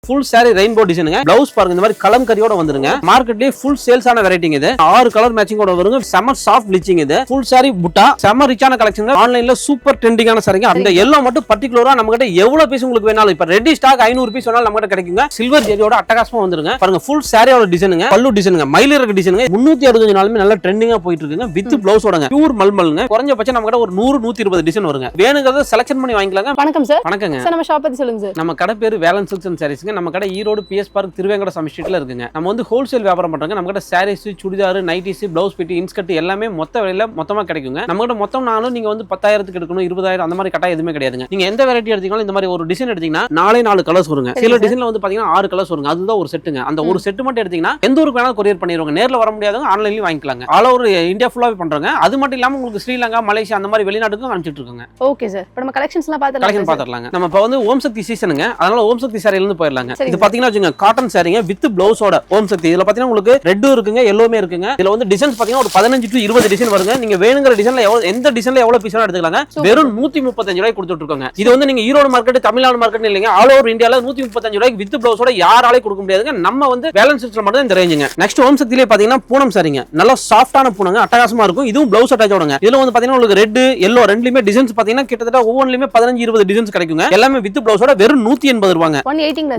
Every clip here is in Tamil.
ஃபுல் சாரி ரெயின்போ டிசைனுங்க. பிளவுஸ் பாருங்க இந்த மாதிரி கலம்கரியோட வந்துருங்க. மார்க்கெட்லயே ஃபுல் சேல்ஸ் ஆன வெரைட்டிங்க இது. 6 கலர் மேட்சிங்கோட வருங்க. செம சாஃப்ட் ப்ளீச்சிங் இது. ஃபுல் சாரி புட்டா செம ரிச்சான கலெக்ஷன். ஆன்லைன்ல சூப்பர் ட்ரெண்டிங்கான சாரிங்க. அந்த எல்லோ மட்டும் பர்టిక్యులரா நம்ம கிட்ட எவ்வளவு பீஸ் உங்களுக்கு வேணாலும் இப்ப ரெடி ஸ்டாக் 500 பீஸ் வேணாலும் நம்ம கிட்ட கிடைக்குங்க. சில்வர் ஜெரியோட அட்டகாசமா வந்துருங்க. பாருங்க ஃபுல் சாரியோட டிசைனுங்க. பல்லு டிசைனுங்க. மயிலிறகு டிசைனுங்க. 365 நாளுமே நல்ல ட்ரெண்டிங்கா போயிட்டு இருக்குங்க. வித் பிளவுஸோடங்க. பியூர் மல்மல்ங்க. குறைஞ்சபட்சம் நம்ம கிட்ட ஒரு 100 120 டிசைன் வருங்க. வேணுங்கறத செலக்ஷன் பண்ணி வாங்கிக்கலாங்க. வணக்கம் சார். வணக்கங்க சார், நம்ம ஷாப் பத்தி சொல்லுங்க சார். நம்ம கடை பேரு வேலன் சில்க்ஸ் அண்ட் சாரீஸ்ங்க. நம்ம கடை ஈரோடு PS பார்க் திருவேங்கட சாமி ஸ்ட்ரீட்ல இருக்குங்க. நம்ம வந்து ஹோல்சேல் வியாபாரம் பண்றோங்க. நம்ம கிட்ட saris, churidar, nighties, blouse bit, inskirt எல்லாமே மொத்த விலையில மொத்தமா கிடைக்குங்க. நம்ம கிட்ட மொத்தம் நானும் நீங்க வந்து 10,000க்கு எடுக்கணும் 20,000 அந்த மாதிரி கட்டா எதுவுமே கிடையாதுங்க. நீங்க எந்த வெரைட்டி எடுத்தீங்களோ இந்த மாதிரி ஒரு டிசைன் எடுத்தீங்கன்னா 4 கலர்ஸ் வருங்க. சில டிசைன்ல வந்து பாத்தீங்கன்னா 6 கலர்ஸ் வருங்க. அதுதான் ஒரு செட்டுங்க. அந்த ஒரு செட் மட்டும் எடுத்தீங்கன்னா எந்த ஊருக்கு வேணாலும் கொரியர் பண்ணிடுவாங்க. நேர்ல வர முடியாதவங்க ஆன்லைன்லயும் வாங்கிக்கலாங்க. ஆல் ஓவர் இந்தியா ஃபுல்லாவே பண்றாங்க. அது மட்டும் இல்லாம உங்களுக்கு ஸ்ரீலங்கா, மலேசியா அந்த மாதிரி வெளிநாட்டுக்கும் அனுப்பிச்சிட்டு இருக்காங்க. Okay sir. இப்போ நம்ம கலெக்ஷன்ஸ்லாம் கலெக்ஷன் பாத்துறலாங்க. நம்ம இப்ப வந்து ஓம் சக்தி சீசனுங்க. அதனால ஓம் சக்தி சாரில இருந்து போயிரலாங்க. இது பாத்தீங்கன்னா வச்சுங்க காட்டன் சாரிங்க வித் பிளவுஸோட ஓம் சக்தி. இதுல பாத்தீங்கன்னா உங்களுக்கு ரெட்டும் இருக்குங்க, எல்லோமே இருக்குங்க. இதுல வந்து டிசைன்ஸ் பாத்தீங்கன்னா ஒரு 15 to 20 டிசைன் வருங்க. நீங்க வேணுங்கிற டிசைன்ல எந்த டிசைன்ல எவ்வளவு பீஸ் வேணா எடுத்துக்கலாங்க. வெறும் 135 ரூபாய்க்கு கொடுத்துட்டு இருக்காங்க. இது வந்து நீங்க ஈரோடு மார்க்கெட், தமிழ்நாடு மார்க்கெட் இல்லைங்க. ஆல் ஓவர் இந்தியால 135 ரூபாய்க்கு வித் பிளவுஸோட யாராலையும் கொடுக்க முடியாதுங்க. நம்ம வந்து பேலன்ஸ் சிஸ்டம்ல மட்டும் இந்த ரேஞ்சுங்க. நெக்ஸ்ட் ஓம் சக்திலே பாத்தீங்கன்னா பூனம் சாரிங்க. நல்லா சாஃப்டான பூனங்க, அட்டகாசமா இருக்கும். இதுவும் பிளவுஸ் அட்டாச் ஓடுங்க. இதுல வந்து பாத்தீங்கன்னா உங்களுக்கு ரெட், எல்லோ ரெண்டுலயுமே டிசைன்ஸ் பாத்தீங்கன்னா கிட்டத்தட்ட ஒவ்வொன்றுலயுமே 15-20 டிசைன்ஸ் கிடைக்குங்க. எல்லாமே வித் பிளவுஸோட வெறும் 180 ரூபாங்க.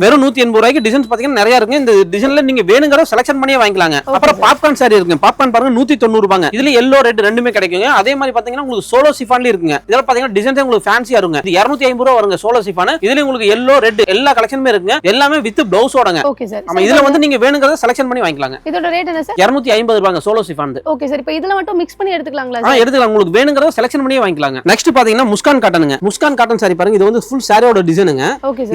வெறும் 180 ரூபாய்க்கு டிசைன்ஸ் பாத்தீங்கன்னா நிறைய இருக்கு. இந்த டிசைன்ல நீங்க வேணுங்கற செலக்ஷன் பண்ணியே வாங்கிக்கலாங்க. அப்புறம் பாப்கார்ன் சாரி இருக்குங்க. பாப்கார்ன் பாருங்க 190 ரூபாங்க. இதுல எல்லோ ரெட் ரெண்டுமே கிடைக்குங்க. அதே மாதிரி பாத்தீங்கன்னா உங்களுக்கு சோலோ சிஃபான்ல இருக்குங்க. இதெல்லாம் பாத்தீங்கன்னா டிசைன்ஸ் உங்களுக்கு ஃபேன்சியா இருக்குங்க. இது 250 ரூபாய் வருங்க சோலோ சிஃபான். இதுல உங்களுக்கு எல்லோ ரெட் எல்லா கலெக்ஷனுமே இருக்குங்க. எல்லாமே வித் பிளவுஸோடங்க. Okay sir. ஆமா, இதுல வந்து நீங்க வேணுங்கறத செலக்ஷன் பண்ணி வாங்கிக்கலாங்க. இதோட ரேட் என்ன சார்? 250 ரூபாங்க சோலோ சிஃபான். Okay sir. இப்போ இதுல மட்டும் மிக்ஸ் பண்ணி எடுத்துக்கலாங்களா சார்? எடுத்துக்கலாம். உங்களுக்கு வேணுங்கறத செலக்ஷன் பண்ணி வாங்கிக்கலாங்க. நெக்ஸ்ட் பாத்தீங்கன்னா முஸ்கான் காட்டனுங்க. முஸ்கான் காட்டன் சாரி பாருங்க. இது வந்து ஃபுல் சாரியோட டிசைனுங்க.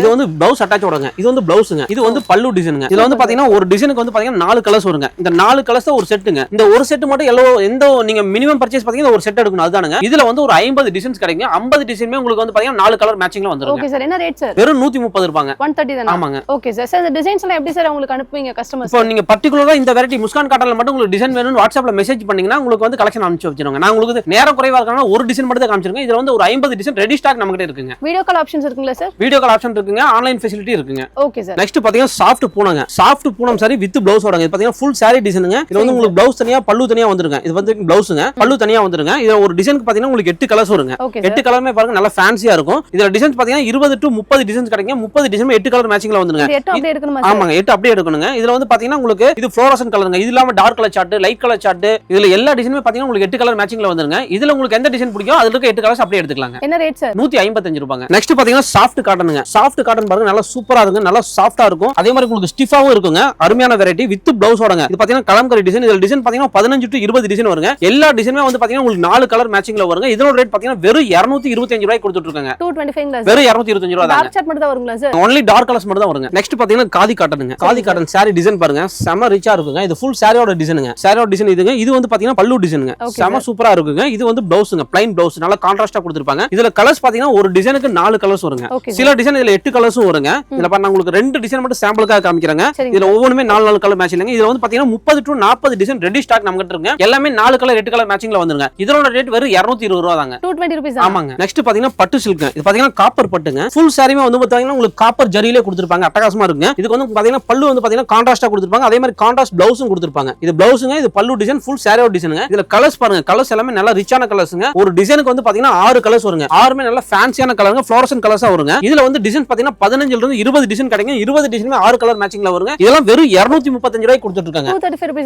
இது வந்து பிளவுஸ் அட்டாச் ஓடுங்க. இது வந்து பிளவுஸ்ங்க. இது வந்து பல்லு டிசைனுங்க. இதுல வந்து பாத்தீங்கன்னா ஒரு டிசைனுக்கு வந்து பாத்தீங்கன்னா 4 கலர்ஸ் வருங்க. இந்த 4 கலர்ஸ் ஒரு செட்டுங்க. இந்த ஒரு செட் மட்டும் எந்த நீங்க மினிமம் பர்ச்சேஸ் பாத்தீங்கன்னா ஒரு செட் எடுக்கணும். அதுதானுங்க. இதுல வந்து ஒரு 50 டிசைன்ஸ் கிடைக்குங்க. 50 டிசைனுமே உங்களுக்கு வந்து பாத்தீங்கன்னா 4 கலர் மேட்சிங்ல வந்துரும். Okay sir. என்ன ரேட் சார்? வெறும் 130 ரூபாங்க. 130 தானா? ஆமாங்க. Okay sir. சார் இந்த டிசைன்ஸ் எல்லாம் எப்படி சார் உங்களுக்கு அனுப்புவீங்க கஸ்டமர்ஸ்? இப்போ நீங்க பர்టిక్యులரா இந்த வெரைட்டி முஸ்கான் காட்டன்ல மட்டும் உங்களுக்கு டிசைன் வேணும்னு வாட்ஸ்அப்ல மெசேஜ் பண்ணீங்கன்னா உங்களுக்கு வந்து கலெக்ஷன் அனுப்பிச்சு வச்சிருவாங்க. நான் உங்களுக்கு நேரம் குறைவா இருக்கறனால ஒரு டிசைன் மட்டும் தான் காமிச்சிருக்கேன். இதுல வந்து ஒரு 50 டிசைன் ரெடி ஸ்டாக் நம்ம கிட்ட இருக்குங்க. வீடியோ கால் ஆப்ஷன்ஸ் இருக்குங்களா சார்? வீடியோ கால் ஆப்ஷன் இருக்குங்க. ஆன்லைன் ஃபெசிலிட்டி இருக்குங்க. Okay sir. நெக்ஸ்ட் பாத்தீங்கன்னா சாஃப்ட் பூனங்க. Soft Poonam sari with blouse ஓடுங்க. இது பாத்தீங்கன்னா ஃபுல் சாரி டிசைனுங்க. இது வந்து உங்களுக்கு பிளவுஸ் தனியா பல்லு தனியா வந்துருங்க. இது வந்து பிளவுஸ்ங்க, பல்லு தனியா வந்துருங்க. இது ஒரு டிசைனுக்கு பாத்தீங்கன்னா உங்களுக்கு 8 கலர்ஸ் வருங்க. 8 கலருமே பாருங்க நல்லா ஃபேன்சியா இருக்கும். இதுல டிசைன்ஸ் பாத்தீங்கன்னா 20 to 30 டிசைன்ஸ் கிடைக்குங்க. 30 டிசைன் 8 கலர் மேட்சிங்ல வந்துருங்க. 8 அப்படியே எடுக்கணுமா? ஆமாங்க, 8 அப்படியே எடுக்கணுங்க. இதுல வந்து பாத்தீங்கன்னா உங்களுக்கு இது ஃப்ளோரசன்ட் கலருங்க. இது இல்லாம dark colour chart, light colour chart, இதுல எல்லா டிசைனுமே பாத்தீங்கன்னா உங்களுக்கு 8 கலர் மேட்சிங்ல வந்துருங்க. இதுல உங்களுக்கு எந்த டிசைன் பிடிக்கும் அதுல இருக்க 8 கலர்ஸ் அப்படியே எடுத்துக்கலாங்க. என்ன ரேட் சார்? 155 ரூபாங்க. நெக்ஸ்ட் பாத்தீங்கன்னா சாஃப்ட் காட்டனுங்க. சாஃப்ட் காட்டன் பாருங்க நல்லா சூப்பரா இருக்கு. நல்லா சாஃப்ட்டா இருக்கும். அதே மாதிரி உங்களுக்கு ஸ்டிஃபாவும் இருக்குங்க. அருமையான வெரைட்டி வித் பிளவுஸ் ஓடுங்க. இது பாத்தீங்கன்னா கலம்கரி டிசைன். இதுல டிசைன் பாத்தீங்கன்னா 15 to 20 டிசைன் வருங்க. எல்லா டிசைனுமே வந்து பாத்தீங்கன்னா உங்களுக்கு 4 கலர் மேட்சிங்ல வருங்க. இதோட ரேட் பாத்தீங்கன்னா வெறும் 225 ரூபாய்க்கு கொடுத்துட்டு இருக்காங்க. 225 வெறும் 225 ரூபாய் தான். டார்க் சார்ட் மட்டும் தான் வருங்களா சார்? only டார்க் கலர்ஸ் மட்டும் தான் வருங்க. நெக்ஸ்ட் பாத்தீங்கன்னா காதி காட்டனுங்க. காதி காட்டன் சாரி டிசைன் பாருங்க செம ரிச்சா இருக்குங்க. இது ஃபுல் சாரியோட டிசைனுங்க. சாரியோட டிசைன் இதுங்க. இது வந்து பாத்தீங்கன்னா பல்லு டிசைனுங்க. செம சூப்பரா இருக்குங்க. இது வந்து பிளவுஸ்ங்க. ப்ளைன் பிளவுஸ் நல்லா கான்ட்ராஸ்டா கொடுத்திருப்பாங்க. இதுல கலர்ஸ் பாத்தீங்கன்னா ஒரு டிசைனுக்கு 4 கலர்ஸ் வருங்க. சில டிசைன் இதுல 8 கலர்ஸும் வருங்க. இதுல பாருங்க உங்களுக்கு 2 டிசைன் மட்டும் சாம்பிளுக்காக காமிக்கறாங்க. இதுல ஒவ்வொருமே 4 கலர் மேட்ச் இல்லங்க. இதுல வந்து பாத்தீங்கன்னா 30 to 40 டிசைன் ரெடி ஸ்டாக் நம்ம கிட்ட இருக்குங்க. எல்லாமே 4 கலர் 8 கலர் மேட்சிங்ல வந்துருங்க. இதோட ரேட் வெறும் 220 ரூபாய் தாங்க. 220 ரூபீஸ். ஆமாங்க. நெக்ஸ்ட் பாத்தீங்கன்னா பட்டு சில்க். இது பாத்தீங்கன்னா காப்பர் பட்டுங்க. ஃபுல் சாரிமே வந்து பாத்தீங்கன்னா உங்களுக்கு காப்பர் ஜரியிலே கொடுத்திருப்பாங்க. அட்டகாசமா இருக்குங்க. இதுக்கு வந்து பாத்தீங்கன்னா பல்லு வந்து பாத்தீங்கன்னா கான்ட்ராஸ்டா கொடுத்திருப்பாங்க. அதே மாதிரி கான்ட்ராஸ்ட் பிளவுஸும் கொடுத்திருப்பாங்க. இது பிளவுஸ்ங்க, இது பல்லு டிசைன், ஃபுல் சாரியோட டிசைனுங்க. இதுல கலர்ஸ் பாருங்க. கலர்ஸ் எல்லாமே நல்ல ரிச்சான கலர்ஸ்ங்க. ஒரு டிசைனுக்கு வந்து பாத்தீங்கன்னா 6 கலர்ஸ் வருங்க. 6மே நல்ல ஃபேன்சியான கலருங்க. ஃப்ளோரசன்ட் கலர்ஸா வருங்க. இதுல வந்து டிசைன் பாத்தீங்கன்னா 15 ல இருந்து 20 டிசைன் கிடைக்கும். 20 டிசைனுமே 6 கலர் மேட்சிங்ல வருங்க. இதெல்லாம் வெறும் 235 ரூபாய்க்கு கொடுத்துட்டு இருக்காங்க.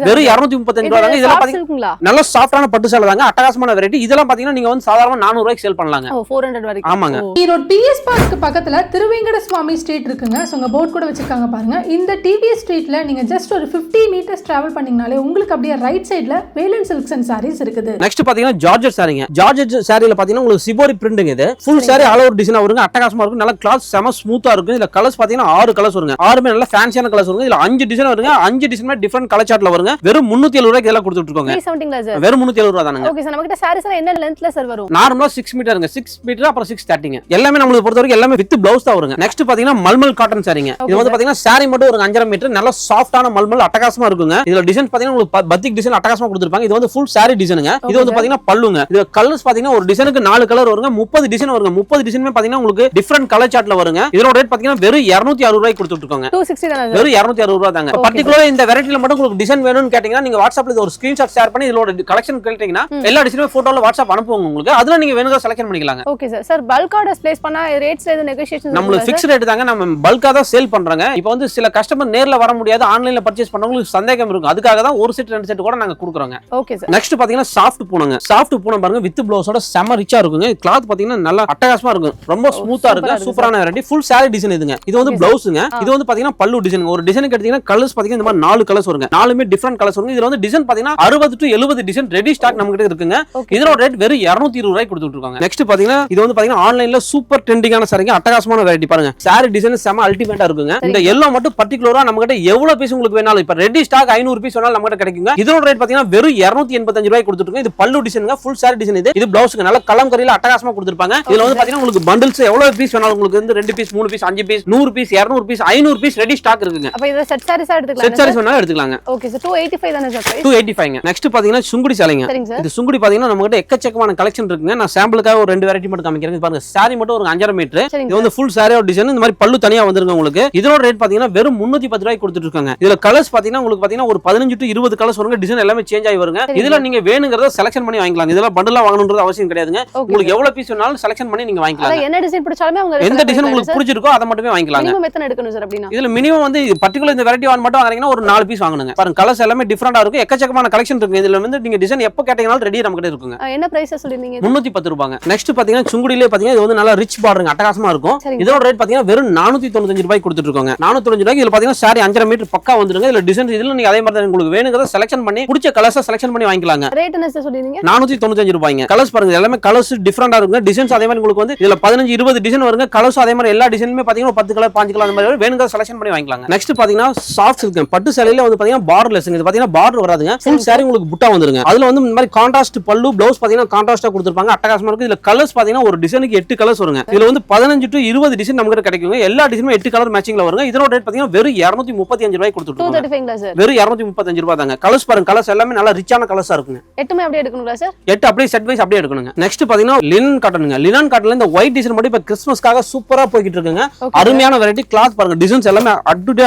வெறும் 235 ரூபாய் தாங்க. இதெல்லாம் பாத்தீங்கன்னா நல்ல சாஃப்ட்டான பட்டு சேலை தாங்க. அட்டகாசமான வெரைட்டி. இதெல்லாம் பாத்தீங்கன்னா நீங்க வந்து சாதாரண 400 ரூபாய்க்கு சேல் பண்ணலாங்க. 400 வரைக்கும். ஆமாங்க. ஈரோடு டிவிஎஸ் பார்க்கு பக்கத்துல திருவேங்கட சுவாமி ஸ்ட்ரீட் இருக்குங்க. சோ உங்க போர்ட் கூட வச்சிருக்காங்க பாருங்க. இந்த டிவிஎஸ் ஸ்ட்ரீட்ல நீங்க ஜஸ்ட் ஒரு 50 மீட்டர்ஸ் டிராவல் பண்ணீங்கனாலே உங்களுக்கு அப்படியே ரைட் சைடுல வேலன் சில்க்ஸ் அண்ட் சாரீஸ் இருக்குது. நெக்ஸ்ட் பாத்தீங்கன்னா ஜார்ஜெட் சாரிங்க. ஜார்ஜெட் சாரில பாத்தீங்கன்னா உங்களுக்கு சிபோரி பிரிண்ட்ங்க. இது ஃபுல் சாரி ஆல் ஓவர் டிசைனா வருங்க. அட்டகாசமா இருக்கும். நல்ல கிளாத் செம ஸ்மூத்தா இருக்கும். இதுல கலர்ஸ் பாத்தீங்கன்னா 6 கலர்ஸ் வருங்க. 6மே நல்ல ஃபேன்சியான கலர்ஸ் வருங்க. இதுல 5 டிசைன் வருங்க. 5 டிசைனுமே டிஃபரண்ட் கலர் சார்ட்ல வருங்க. வெறும் 370 ரூபாய்க்கு இதெல்லாம் கொடுத்துட்டு இருக்காங்க. 370ங்களா சார்? வெறும் 370 ரூபாய் தானங்க. Okay sir. நம்ம கிட்ட சாரீஸ் எல்லாம் என்ன லெந்த்ல சார் வரும்? நார்மலா 6 மீட்டர்ங்க. 6 மீட்டர் அப்புறம் 630ங்க. எல்லாமே நம்மளுக்கு பொறுத்த வரைக்கும் எல்லாமே வித் பிளவுஸ் தான் வருங்க. நெக்ஸ்ட் பாத்தீங்கன்னா மல்மல் காட்டன் சாரிங்க. இது வந்து பாத்தீங்கன்னா சாரி மட்டும் ஒரு 5.5 மீட்டர் நல்ல சாஃப்ட்டான மல்மல் அட்டகாசமா இருக்குங்க. இதுல டிசைன் பாத்தீங்கன்னா உங்களுக்கு பத்திக் டிசைன் அட்டகாசமா கொடுத்திருப்பாங்க. இது வந்து ஃபுல் சாரி டிசைனுங்க. இது வந்து பாத்தீங்கன்னா பல்லுங்க. இது கலர்ஸ் பாத்தீங்கன்னா ஒரு டிசைனுக்கு 4 கலர் வருங்க. 30 டிசைன் வருங்க. 30 டிசைனுமே பாத்தீங்கன்னா உங்களுக்கு டிஃபரண்ட் கலர் சார்ட்ல வருங்க. இதோட ரேட் பாத்தீங்கன்னா வெறும் 260 ரூபாய்க்கு கொடுத்துட்டு இருக்காங்க. 260 தானே சார்? வெறும் 260 ரூபாய் தாங்க. பர்టిక్యులர் இந்த வெரைட்டில மட்டும் உங்களுக்கு டிசைன் வேணும்னு கேட்டீங்கன்னா நீங்க வாட்ஸ்அப்ல இது ஒரு ஸ்கிரீன்ஷாட் ஷேர் பண்ணி இதோட கலெக்ஷன் கேட்டீங்கன்னா எல்லா டிசைனுமே போட்டோல வாட்ஸ்அப் அனுப்புவாங்க உங்களுக்கு. அதுல நீங்க வேணுங்க செலக்ட் பண்ணிக்கலாம். Okay sir. Sir bulk orders place பண்ணா ரேட்ஸ்ல எது நெகோசியேஷன்? நம்மளுக்கு ஃபிக்ஸ் ரேட் தாங்க. நம்ம பல்கா தான் சேல் பண்றாங்க. இப்போ வந்து சில கஸ்டமர் நேர்ல வர முடியாது, ஆன்லைன்ல பர்ச்சேஸ் பண்ணவங்களுக்கு சந்தேகம் இருக்கும். அதுக்காக தான் ஒரு செட் 2 செட் கூட நாங்க கொடுக்குறோங்க. Okay sir. நெக்ஸ்ட் பாத்தீங்கன்னா சாஃப்ட் பூனங்க. சாஃப்ட் பூனம் பாருங்க வித் ப்ளவுஸோட செம ரிச்சா இருக்குங்க. கிளாத் பாத்தீங்கன்னா நல்லா அட்டகாசமா இருக்கும். ரொம்ப ஸ்மூத்தா இருக்கு. சூப்பரான வெரைட்டி. ஃபுல் saree டிசைன் இதுங்க. இது வந்து ப்ளவுஸ்ங்க. இது வந்து பாத்தீங்கன்னா பல்லு டிசைன். ஒரு டிசைனுக்கு எடுத்தீங்கன்னா கலர்ஸ் பாத்தீங்கன்னா இந்த மாதிரி 4 கலர்ஸ் வருங்க. 4மே டிஃபரண்ட் கலர்ஸ் வருங்க. இதுல வந்து டிசைன் பாத்தீங்கன்னா 60 to 70 டிசைன் ரெடி ஸ்டாக் நம்ம கிட்ட இருக்குங்க. இதோட ரேட் வெறும் 220 ரூபாய்க்கு கொடுத்துட்டு இருக்காங்க. நெக்ஸ்ட் பாத்தீங்கன்னா இது வந்து பாத்தீங்கன்னா ஆன்லைன்ல சூப்பர் ட்ரெண்டிங்கான சாரிங்க. அட்டகாசமான வெரைட்டி பாருங்க. saree டிசைன் செம அல்டிமேட்டா இருக்குங்க. இந்த எல்லோ மட்டும் பர்టిక్యులரா நம்ம கிட்ட எவ்வளவு பீஸ் உங்களுக்கு வேணாலும் இப்ப ரெடி ஸ்டாக் 500 பீஸ் வேணாலும் நம்ம கிட்ட கிடைக்குங்க. இதோட ரேட் பாத்தீங்கன்னா வெறும் 285 ரூபாய்க்கு கொடுத்துட்டு இருக்காங்க. இது பல்லு டிசைனுங்க. ஃபுல் saree டிசைன் இது. இது ப்ளவுஸ்க்கு நல்ல கலம்கரியில அட்டகாசமா கொடுத்திருப்பாங்க. இதுல வந்து பாத்தீங்கன்னா உங்களுக்கு பண்டில்ஸ் எவ்வளவு பீஸ் வேணாலும் உங்களுக்கு வந்து 2 piece 3 piece 5 piece 100 piece 200 piece 500 piece ready stock இருக்குங்க. அப்ப இத செட் சாரீஸா எடுத்துக்கலாம். செட் சாரீஸ் வேணாலும் எடுத்துக்கலாங்க. Okay sir. 285 தானே சார் பிரைஸ்? 285ங்க. நெக்ஸ்ட் பாத்தீங்கன்னா சுங்குடி சேலைங்க. இது சுங்குடி பாத்தீங்கன்னா நம்ம கிட்ட எக்கச்சக்கமான கலெக்ஷன் இருக்குங்க. நான் சாம்பிளுக்காக ஒரு 2 வெரைட்டி மட்டும் காமிக்கிறேன். பாருங்க saree மட்டும் ஒரு 5.5 மீட்டர். இது வந்து ஃபுல் saree டிசைன். இந்த மாதிரி பல்லு தனியா வந்துருங்க உங்களுக்கு. இதோட ரேட் பாத்தீங்கன்னா வெறும் 310 ரூபாய்க்கு கொடுத்துட்டு இருக்காங்க. இதுல கலர்ஸ் பாத்தீங்கன்னா உங்களுக்கு பாத்தீங்கன்னா ஒரு 15 to 20 கலர்ஸ் வருங்க. டிசைன் எல்லாமே சேஞ்ச் ஆகி வருங்க. இதுல நீங்க வேணுங்கறத செலக்ஷன் பண்ணி வாங்கிக்கலாம். இதெல்லாம் பண்டலா வாங்கணும்ன்றது அவசியம் கிடையாதுங்க. உங்களுக்கு எவ்வளவு பீஸ் வேணாலும் செலக்ஷன் பண்ணி நீங்க வாங்கிக்கலாம். என்ன டிசைன் பிடிச்சாலுமே அவங்க எந்த டிசைன் உங்களுக்கு பிடிச்சிருக்கோ அத மட்டுமே வாங்கிக்கலாம். மினிமம் எத்தனை எடுக்கணும் சார் அப்படினா? இதுல மினிமம் வந்து பர்టిక్యులர் இந்த வெரைட்டி மட்டும் வாங்குறீங்கன்னா ஒரு 4 பீஸ் வாங்கணுங்க. பாருங்க கலர்ஸ் எல்லாமே டிஃபரண்டா இருக்கு. எக்கச்சக்கமான கலெக்ஷன் இருக்கு. இதுல வந்து நீங்க டிசைன் எப்ப கேட்டீங்கனாலும் ரெடி நம்ம கிட்ட இருக்குங்க. என்ன பிரைஸ் சொல்றீங்க? 310 ரூபாய்ங்க. நெக்ஸ்ட் பாத்தீங்கன்னா சுங்குடிலே பாத்தீங்கன்னா இது வந்து நல்ல ரிச் பார்டருங்க. அட்டகாசமா இருக்கும். இதோட ரேட் பாத்தீங்கன்னா வெறும் 495 ரூபாய்க்கு கொடுத்துட்டு இருக்காங்க. 495 ரூபாய்க்கு இதுல பாத்தீங்கன்னா saree 5.5 மீட்டர் பக்கா வந்துருங்க. இதுல டிசைன் இதுல நீங்க அதே மாதிரி தான் உங்களுக்கு வேணுங்கறத செலக்ஷன் பண்ணி பிடிச்ச கலர்ஸை செலக்ஷன் பண்ணி வாங்கிக்கலாங்க. ரேட் என்ன சார் சொல்றீங்க? 495 ரூபாய்ங்க. கலர்ஸ் பாருங்க எல்லாமே கலர்ஸ் டிஃபரண்டா இருக்குங்க. டிசைன்ஸ் அதே மாதிரி உங்களுக்கு வந்து இதுல 15 20 டிசைன் வருங்க. கலர்ஸ் அதே மாதிரி எல்லா டிசைனுமே பாத்தீங்கன்னா 10 கலர் 5 கலர் அந்த மாதிரி வேணுங்கறத செலக்ஷன் பண்ணி வாங்கிக்கலாங்க. நெக்ஸ்ட் பாத்தீங்கன்னா சாஃப்ட் சில்க் பட்டு சேலையில வந்து பாத்தீங்கன்னா பார்டர்லெஸ்ங்க. இது பாத்தீங்கன்னா பார்டர் வராதுங்க. ஃபுல் saree உங்களுக்கு புட்டா வந்துருங்க. அதுல வந்து இந்த மாதிரி கான்ட்ராஸ்ட் பல்லு ப்ளவுஸ் பாத்தீங்கன்னா கான்ட்ராஸ்டா கொடுத்திருப்பாங்க. அட்டகாசமா இருக்கு. இதுல கலர்ஸ் பாத்தீங்கன்னா ஒரு டிசைனுக்கு 8 கலர்ஸ் வருங்க. இதுல வந்து 15 to 20 டிசைன் நமக்கு கிடைக்குங்க. எல்லா டிசைனும் 8 கலர் மேட்சிங்ல வருங்க. இதோட ரேட் பாத்தீங்கன்னா வெறும் 235 ரூபாய்க்கு கொடுத்துட்டு இருக்காங்க. 235 சார். வெறும் 235 ரூபாய் தாங்க. கலர்ஸ் பாருங்க கலர்ஸ் எல்லாமே நல்ல ரிச்சான கலர்ஸா இருக்குங்க. 8மே அப்படியே எடுக்கணுங்களா சார்? 8 அப்படியே செட் வைஸ் அப்படியே எடுக்கணுங்க. நெக்ஸ்ட் பாத்தீங்கன்னா லினன் காட்டனுங்க. லினன் காட்டன்ல இந்த ஒயிட் டிசைன் மட்டும் இப்ப கிறிஸ்மஸ்க்காக சூப்பரா போயிட்டு இருக்குங்க. அருமையான வெரைட்டி. கிளாத் பாருங்க டிசைன்ஸ் எல்லாமே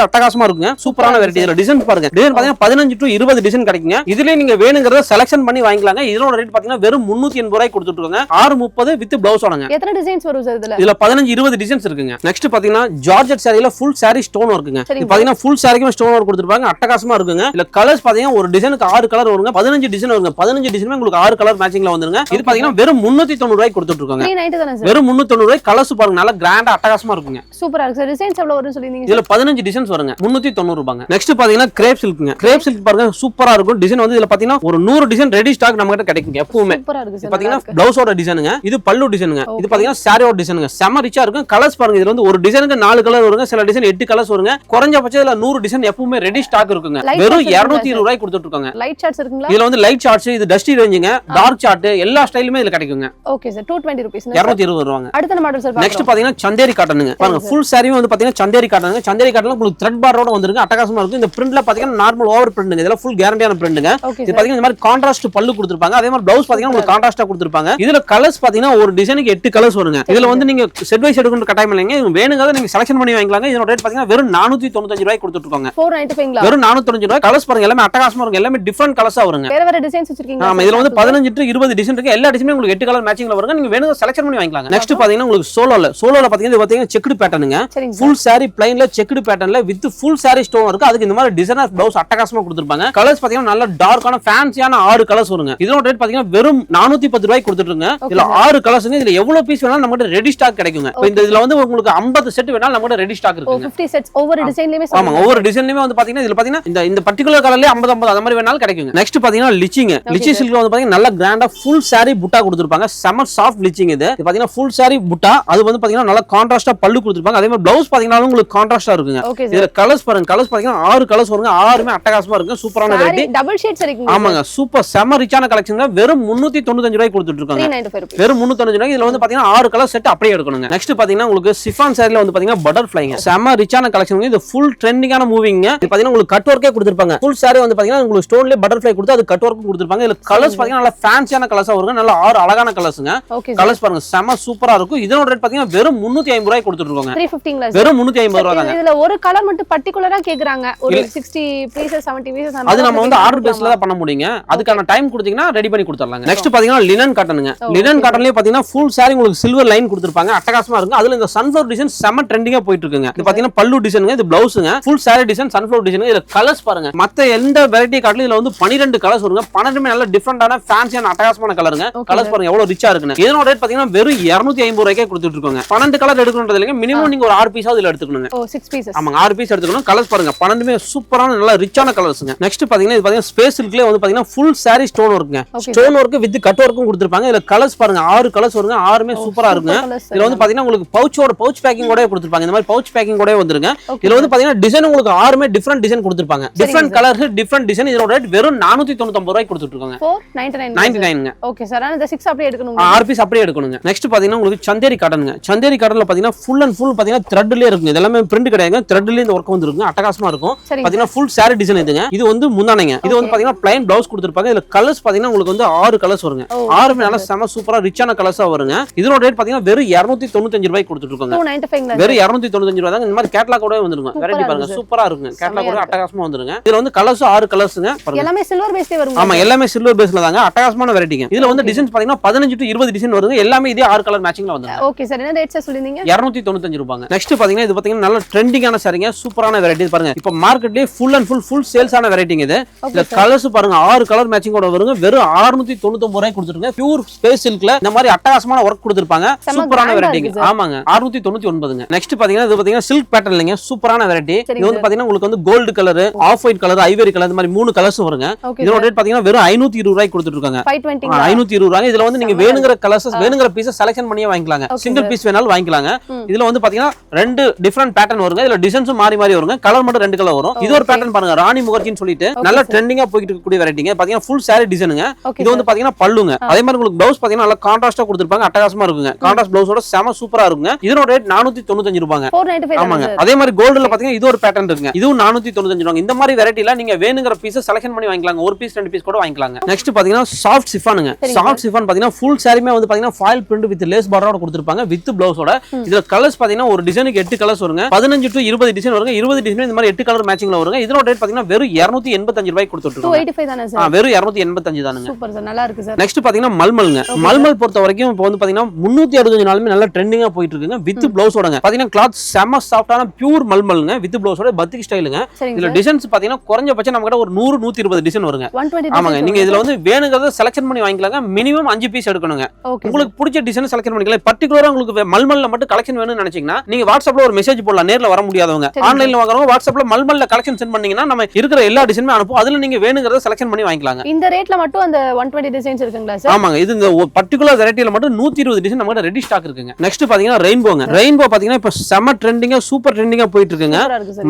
அட்டகாசமா இருக்குங்க. சூப்பரான வெரைட்டி. இதுல டிசைன் பாருங்க. டிசைன் பாத்தீங்கன்னா 15 to 20 டிசைன் கிடைக்குங்க. இதுல நீங்க வேணுங்கறத செலக்ஷன் பண்ணி வாங்கிக்கலாங்க. இதோட ரேட் பாத்தீங்கன்னா வெறும் 380 ரூபாய்க்கு கொடுத்துட்டு இருக்காங்க. 630 வித் ப்ளவுஸோடங்க. எத்தனை டிசைன்ஸ் வரும் சார் இதுல? இதுல 15 20 டிசைன்ஸ் இருக்குங்க. நெக்ஸ்ட் பாத்தீங்கன்னா ஜார்ஜெட் சாரியில ஃபுல் saree ஸ்டோன் ஒர்க்குங்க. இது பாத்தீங்கன்னா ஃபுல் சாரிக்கு ஸ்டோன் ஒர்க் கொடுத்திருப்பாங்க. அட்டகாசமா இருக்குங்க. இதுல கலர்ஸ் பாத்தீங்கன்னா ஒரு டிசைனுக்கு 6 கலர் வருங்க. 15 டிசைன் வருங்க. 15 டிசைனுமே உங்களுக்கு 6 கலர் மேட்சிங்ல வந்துருங்க. இது பாத்தீங்கன்னா வெறும் 390 ரூபாய்க்கு கொடுத்துட்டு இருக்காங்க. 390 தானே சார்? வெறும் 390 ரூபாய்க்கு கலர்ஸ் பாருங்க நல்ல கிராண்டா அட்டகாசமா இருக்குங்க. சூப்பரா இருக்கு சார். டிசைன்ஸ் எவ்வளவு வரும்னு சொல்லிருந்தீங்க? இதுல 15 டிசைன்ஸ் வருங்க. 390 ரூபாய்ங்க. நெக்ஸ்ட் பாத்தீங்கன்னா கிரேப் சில்க்ங்க. கிரேப் சில்க் பாருங்க சூப்பரா இருக்கும். டிசைன் வந்து இதுல பாத்தீங்கன்னா ஒரு 100 டிசைன் ரெடி ஸ்டாக் நம்ம கிட்ட கிடைக்குங்க எப்பவுமே. சூப்பரா இருக்கு சார். பாத்தீங்கன்னா ப்ளவுஸோட டிசைனுங்க. இது பல்லு டிசைனுங்க. இது பாத்தீங்கன்னா சாரியோட டிசைனுங்க. செம ரிச்சா இருக்கும். கலர்ஸ் பாருங்க இதுல வந்து ஒரு டிசைனுக்கு 4 கலர் வருங்க. சில டிசைன் 8 கலர்ஸ் வருங்க. குறைஞ்சபட்சம் இதுல 100 டிசைன் எப்பவுமே ரெடி ஸ்டாக் இருக்குங்க. வெறும் 220 ரூபாய்க்கு கொடுத்துட்டு இருக்காங்க. லைட் சார்ட்ஸ் இருக்குங்களா? இதுல வந்து லைட் சார்ட்ஸ், இது டஸ்டி ரேஞ்சுங்க, டார்க் சார்ட் எல்லா ஸ்டைலுமே இதுல கிடைக்குங்க. Okay sir. 220 ரூபீஸ். 220 ரூபாங்க. அடுத்த மாடல் சார். நெக்ஸ்ட் பாத்தீங்கன்னா சந்தேரி காட்டனுங்க. பாருங்க ஃபுல் saree வந்து பாத்தீங்கன்னா சந்தேரி காட்டனுங்க. சந்தேரி காட்டன்ல உங்களுக்கு த்ரெட் பார்டரோட வந்துருங்க. அட்டகாசமா இருக்கும். இந்த பிரிண்ட்ல பாத்தீங்கன்னா நார்மல் ஓவர் பிரிண்ட்ங்க. இதெல்லாம் ஃபுல் கேரண்டியான பிரிண்ட்ங்க. இது பாத்தீங்கன்னா இந்த மாதிரி கான்ட்ராஸ்ட் பல்லு கொடுத்திருப்பாங்க. அதே மாதிரி ப்ளவுஸ் பாத்தீங்கன்னா உங்களுக்கு கான்ட்ராஸ்டா கொடுத்திருப்பாங்க. இதுல கலர்ஸ் பாத்தீங்கன்னா ஒரு டிசைனுக்கு 8 கலர்ஸ் வருங்க. இதுல வந்து நீங்க செட் வைஸ் எடுக்கணும் கட்டாயம் இல்லைங்க. வேணுங்கறத நீங்க செலக்ஷன் பண்ணி வாங்கிக்கலாங்க. இதோட ரேட் பாத்தீங்கன்னா வெறும் 495 ரூபாய்க்கு கொடுத்துட்டு இருக்காங்க. 495ங்களா? வெறும் 495 ரூபாய். கலர்ஸ் பாருங்க எல்லாமே அட்டகாசமா இருக்கும். எல்லாமே டிஃபரண்ட் கலர்ஸா வருங்க. வேற வேற டிசைன்ஸ் வச்சிருக்கீங்க? ஆமா இதுல வந்து 15 to 20 டிசைன் இருக்கு. எல்லா டிசைனுமே உங்களுக்கு 8 கலர் மேட்சிங்ல வருங்க. நீங்க வேணுங்க செலக்ஷன் பண்ணி வாங்கிக்கலாங்க. நெக்ஸ்ட் பாத்தீங்கன்னா உங்களுக்கு சோலோல பாத்தீங்கன்னா இது பாத்தீங்கன்னா செக்குடு பேட்டர்னுங்க. ஃபுல் saree plainல செக்குடு பேட்டர்ன்ல வித் ஃபுல் saree ஸ்டோன் இருக்கு. அதுக்கு இந்த மாதிரி டிசைனர் ப்ளவுஸ் அட்டகாசமா கொடுத்திருப்பாங்க. கலர்ஸ் பாத்தீங்கன்னா நல்ல டார்க்கான ஃபேன்சியான 6 கலர்ஸ் வருங்க. இதோட ரேட் பாத்தீங்கன்னா வெறும் 410 ரூபாய்க்கு கொடுத்துட்டுங்க. இதுல 6 கலர்ஸ்ங்க. இதுல எவ்வளவு பீஸ் வேணாலும் நம்ம கிட்ட ரெடி ஸ்டாக் கிடைக்குங்க. இப்போ இந்த இதுல வந்து உங்களுக்கு 50 செட் வேணாலும் நம்ம கிட்ட ரெடி ஸ்டாக் இருக்குங்க. 50 செட்ஸ் ஒவ்வொரு டிசைன்லயுமே. ஆமா ஒவ்வொரு டிசைன்லயுமே வந்து பாத்தீங்கன்னா இதுல பாத்தீங்கன்னா இந்த பர்టిక్యులர் கலர்லயே 50 50 அந்த மாதிரி வேணாலும் கிடைக்குங்க. நெக்ஸ்ட் பாத்தீங்கன்னா லிச்சிங். லிச்சி சில்க்ல வந்து பாத்தீங்கன்னா நல்ல கிராண்டா ஃபுல் saree புட்டா கொடுத்திருப்பாங்க. செம சாஃப்ட் லிச்சிங் இது. பாத்தீங்கன்னா ஃபுல் saree புட்டா. அது வந்து பாத்தீங்கன்னா நல்ல கான்ட்ராஸ்டா பல்லு கொடுத்திருப்பாங்க. அதே மாதிரி ப்ளவுஸ் பாத்தீங்கன்னா உங்களுக்கு கான்ட்ராஸ்டா இருக்குங்க. இதுல கலர்ஸ் பாருங்க. கலர்ஸ் பாத்தீங்கன்னா 6 கலர்ஸ் வருங்க. 6மே அட்டகாசமா இருக்கு. சூப்பரான வெரைட்டி. டபுள் ஷேட்ஸ் இருக்குங்க. ஆமாங்க சூப்பர் செம ரிச்சான கலெக்ஷன்ங்க. வெறும் 395 ரூபாய்க்கு கொடுத்துட்டு இருக்காங்க. 395 ரூபாய். வெறும் 395 ரூபாய்க்கு இதுல வந்து பாத்தீங்கன்னா 6 கலர் செட் அப்படியே எடுக்கணுங்க. நெக்ஸ்ட் பாத்தீங்கன்னா உங்களுக்கு சிஃபான் சாரில வந்து பாத்தீங்கன்னா பட்டர்ஃப்ளைங்க. செம ரிச்சான கலெக்ஷன். இது ஃபுல் ட்ரெண்டிங்கான மூவிங்க. இது பாத்தீங்கன்னா உங்களுக்கு கட் வர்க்கே கொடுத்திருப்பாங்க. ஃபுல் saree வந்து பாத்தீங்கன்னா உங்களுக்கு ஸ்டோன்லயே பட்டர்ஃப்ளை கொடுத்து அது கட் வர்க்கும் கொடுத்திருப்பாங்க. இதுல கலர்ஸ் பாத்தீங்கன்னா நல்ல ஃபேன்சியான கலர்ஸா வருங்க. நல்ல 6 அழகான கலர்ஸ்ங்க. கலர்ஸ் பாருங்க செம சூப்பரா இருக்கும். இதோட ரேட் பாத்தீங்கன்னா வெறும் 350 ரூபாய்க்கு கொடுத்துட்டு இருக்காங்க. 350ங்களா? வெறும் 350 ரூபா தாங்க. இதுல ஒரு கலர் மட்டும் பர்టిక్యులரா கேக்குறாங்க. ஒரு 60 பீசஸ் 70 பீசஸ் அது நம்ம வந்து ஆர்டர் பேஸ்ல தான் பண்ண முடியுங்க. அதுக்கான டைம் கொடுத்தீங்கன்னா ரெடி பண்ணி கொடுத்துறலாங்க. நெக்ஸ்ட் பாத்தீங்கன்னா லினன் காட்டனுங்க. லினன் காட்டன்லயே பாத்தீங்கன்னா ஃபுல் saree உங்களுக்கு சில்வர் லைன் கொடுத்திருப்பாங்க. அட்டகாசமா இருக்கும். அதுல இந்த சன்ஃப்ளவர் டிசைன் செம ட்ரெண்டிங்கா போயிட்டு இருக்குங்க. இது பாத்தீங்கன்னா பல்லு டிசைனுங்க, இது பிளவுஸ்ங்க. Full saree design sunflower design. இதுல கலர்ஸ் பாருங்க. மத்த எந்த வெரைட்டி காட்டல இதுல வந்து 12 கலர்ஸ் வருங்க. 12மே நல்ல டிஃபரண்டான ஃபேன்சியான அட்டகாசமான கலருங்க. கலர்ஸ் பாருங்க எவ்வளவு ரிச்சா இருக்குன்னு. இதனோட ரேட் பாத்தீங்கன்னா வெறும் 250 ரூபாய்க்கே கொடுத்துட்டு இருக்காங்க. 12 கலர் எடுக்கணும்ன்றது இல்லைங்க. மினிமம் நீங்க ஒரு 6 பீஸ் இதுல எடுத்துக்கணுங்க. ஓ 6 பீசஸ். ஆமாங்க 6 பீஸ் எடுத்துக்கணும். கலர்ஸ் பாருங்க 12மே சூப்பரான நல்ல ரிச்சான கலர்ஸ்ங்க. நெக்ஸ்ட் பாத்தீங்கன்னா இது பாத்தீங்கன்னா ஸ்பேஸ் சில்க்லயே வந்து பாத்தீங்கன்னா ஃபுல் saree ஸ்டோன் ஒர்க்குங்க. ஸ்டோன் ஒர்க் வித் கட் ஒர்க்கும் கொடுத்திருப்பாங்க. இதுல கலர்ஸ் பாருங்க 6 கலர்ஸ் வருங்க. 6மே சூப்பரா இருக்குங்க. இதுல வந்து பாத்தீங்கன்னா உங்களுக்கு பவுச் பேக்கிங் கூட கொடுத்திருப்பாங்க. இந்த மாதிரி பவுச் பேக்கிங் கூட வந்துருங்க. இதுல வந்து பாத்தீங்கன்னா டிசைன் உங்களுக்கு 6மே டிஃபரண்ட் டிசைன் கொடுத்திருப்பாங்க. Different colours different design. இதோட ரேட் வெறும் 499 ரூபாய்க்கு கொடுத்துட்டு இருக்காங்க. 499 ஓகே சார். அந்த 6 அப்படியே எடுக்கணுங்க. 6 பீஸ் அப்படியே எடுக்கணுங்க. நெக்ஸ்ட் பாத்தீங்கன்னா உங்களுக்கு சந்தேரி காட்டனுங்க. சந்தேரி காட்டன்ல பாத்தீங்கன்னா ஃபுல் அண்ட் ஃபுல் பாத்தீங்கன்னா த்ரெட்லயே இருக்குங்க. இது எல்லாமே பிரிண்ட் கிடையாதுங்க. த்ரெட்லயே இந்த வர்க் வந்துருங்க. அட்டகாசமா இருக்கும். பாத்தீங்கன்னா ஃபுல் saree டிசைன் இதுங்க. இது வந்து முந்தானைங்க. இது வந்து பாத்தீங்கன்னா plain blouse கொடுத்திருப்பாங்க. இதுல கலர்ஸ் பாத்தீங்கன்னா உங்களுக்கு வந்து 6 கலர்ஸ் வருங்க. 6மே நல்ல செம சூப்பரா ரிச்சான கலர்ஸா வருங்க. இதோட ரேட் பாத்தீங்கன்னா வெறும் 295 ரூபாய்க்கு கொடுத்துட்டு இருக்காங்க. 295 வெறும் 295 ரூபாய் தாங்க. இந்த மாதிரி கேட்டலாக் கூட வந்துருங்க. வெரைட்டி பாருங்க சூப்பரா இருக்குங்க. கேட்டலாக் கூட அட்டகாசமா வந்துருங்க. இதுல வந்து கலர்ஸ் 6 கலர்ஸ்ங்க. எல்லாமே சில்வர் பேஸ்லயே வருங்க. ஆமா எல்லாமே சில்வர் பேஸ்ல தாங்க. அட்டகாசமான வெரைட்டிங்க. இதுல வந்து டிசைன்ஸ் பாத்தீங்கன்னா 15 to 20 டிசைன் வருங்க. எல்லாமே இதே 6 கலர் மேட்சிங்ல வந்துருங்க. Okay sir. என்ன ரேட் சார் சொல்லிருந்தீங்க? 295 ரூபாங்க. நெக்ஸ்ட் பாத்தீங்கன்னா இது பாத்தீங்கன்னா நல்ல ட்ரெண்டிங்கான சாரிங்க. சூப்பரான வெரைட்டி பாருங்க. இப்போ மார்க்கெட்லயே ஃபுல் அண்ட் ஃபுல் சேல்ஸ் ஆன வெரைட்டிங்க இது. இந்த கலர்ஸ் பாருங்க 6 கலர் மேட்சிங்கோட வருங்க. வெறும் 699 ரூபாய்க்கு கொடுத்துருங்க. பியூர் ஸ்பேஸ் சில்க்ல இந்த மாதிரி அட்டகாசமான வர்க் கொடுத்திருப்பாங்க. சூப்பரான வெரைட்டிங்க. ஆமாங்க 699ங்க. நெக்ஸ்ட் பாத்தீங்கன்னா இது பாத்தீங்கன்னா சில்க் பேட்டர்ன் இல்லைங்க. சூப்பரான வெரைட்டி. இது வந்து பாத்தீங்கன்னா உங்களுக்கு வந்து gold colour, off white colour, ivory colour இந்த மாதிரி 3 கலர்ஸ் வருங்க. இதோட ரேட் பாத்தீங்கன்னா வெறும் 520 ரூபாய்க்கு கொடுத்துட்டு இருக்காங்க. 520 ரூபாய். இதுல வந்து நீங்க வேணுங்கிற கலர்ஸ் வேணுங்கிற பீஸ் செலக்ஷன் பண்ணியே வாங்கிக்கலாங்க. சிங்கிள் பீஸ் வேணாலும் வாங்கிக்கலாங்க. இதுல வந்து பாத்தீங்கன்னா 2 டிஃபரண்ட் பேட்டர்ன் வருங்க. இதுல டிசைன்ஸும் மாறி மாறி வருங்க. கலர் மட்டும் 2 கலர் வரும். இது ஒரு பேட்டர்ன் பாருங்க. ராணி முகர்ஜின்னு சொல்லிட்டு நல்ல ட்ரெண்டிங்கா போயிட்டு இருக்கக்கூடிய வெரைட்டிங்க. பாத்தீங்கன்னா ஃபுல் saree டிசைனுங்க. இது வந்து பாத்தீங்கன்னா பல்லுங்க. அதே மாதிரி உங்களுக்கு ப்ளவுஸ் பாத்தீங்கன்னா நல்ல கான்ட்ராஸ்டா கொடுத்திருப்பாங்க. அட்டகாசமா இருக்குங்க. கான்ட்ராஸ்ட் ப்ளவுஸோட செம சூப்பரா இருக்குங்க. இதோட ரேட் 495 ரூபாங்க. 495. ஆமாங்க. அதே மாதிரி கோல்டுல பாத்தீங்கன்னா இது ஒரு பேட்டர்ன் இருக்குங்க. இதுவும் 495 ரூபாங்க. இந்த மாதிரி வெரைட்டில நீங்க வேணுங்கிற பீஸ் செலக்ஷன் பண்ணி வாங்கிக்கலாங்க. ஒரு பீஸ் 2 பீஸ் கூட வாங்கிக்கலாங்க. நெக்ஸ்ட் பாத்தீங்கன்னா சாஃப்ட் சிஃபானுங்க. சாஃப்ட் சிஃபான் பாத்தீங்கன்னா ஃபுல் சாரிமே வந்து பாத்தீங்கன்னா ஃபாயில் பிரிண்ட் வித் லேஸ் பார்டரோட கொடுத்திருப்பாங்க. வித் ப்ளவுஸோட. இதுல கலர்ஸ் பாத்தீங்கன்னா ஒரு டிசைனுக்கு 8 கலர்ஸ் வருங்க. 15 to 20 டிசைன் வருங்க. 20 டிசைன் இந்த மாதிரி 8 கலர் மேட்சிங்ல வருங்க. இதோட ரேட் பாத்தீங்கன்னா வெறும் 285 ரூபாய்க்கு கொடுத்துட்டு இருக்காங்க. 285 தானே சார்? வெறும் 285 தானுங்க. Super sir. நல்லா இருக்கு சார். நெக்ஸ்ட் பாத்தீங்கன்னா மல்மல்ங்க. மல்மல் பொறுத்த வரைக்கும் இப்போ வந்து பாத்தீங்கன்னா 365 நாளுமே நல்ல ட்ரெண்டிங்கா போயிட்டு இருக்குங்க. வித் ப்ளவுஸோடங்க. பாத்தீங்கன்னா கிளாத் செம சாஃப்ட்டான பியூர் மல்மல்ங்க. வித் ப்ளவுஸோட பத்திக் ஸ்டைலுங்க. இதுல டிசைன்ஸ் பாத்தீங்கன்னா குறைஞ்சபட்சம் நம்ம கிட்ட ஒரு 100 120 டிசைன் வருங்க. 120. ஆமாங்க. நீங்க இதுல வந்து வேணுங்கிறத செலக்ஷன் பண்ணி வாங்கிக்கலாங்க. மினிமம் 5 பீஸ் எடுக்கணுங்க. உங்களுக்கு பிடிச்ச டிசைன் செலக்ஷன் பண்ணிக்கலாம். பர்టిక్యులரா உங்களுக்கு மல்மல்ல மட்டும் கலெக்ஷன் வேணும்னு நினைச்சீங்கன்னா நீங்க வாட்ஸ்அப்ல ஒரு மெசேஜ் போடலாம். நேர்ல வர முடியாதவங்க ஆன்லைன்ல வாங்குறவங்க வாட்ஸ்அப்ல மல்மல்ல கலெக்ஷன் சென்ட் பண்ணீங்கன்னா நம்ம இருக்கிற எல்லா டிசைனுமே அனுப்பும். அதுல நீங்க வேணுங்கிறத செலக்ஷன் பண்ணி வாங்கிக்கலாங்க. இந்த ரேட்ல மட்டும் அந்த 120 டிசைன்ஸ் இருக்குங்களா சார்? ஆமாங்க. இது இந்த பர்టిక్యులர் வெரைட்டில மட்டும் 120 டிசைன் நம்ம கிட்ட ரெடி ஸ்டாக் இருக்குங்க. நெக்ஸ்ட் பாத்தீங்கன்னா ரெயின்போங்க. ரெயின்போ பாத்தீங்கன்னா இப்ப செம ட்ரெண்டிங்கா சூப்பர் ட்ரெண்டிங்கா போயிட்டு இருக்குங்க.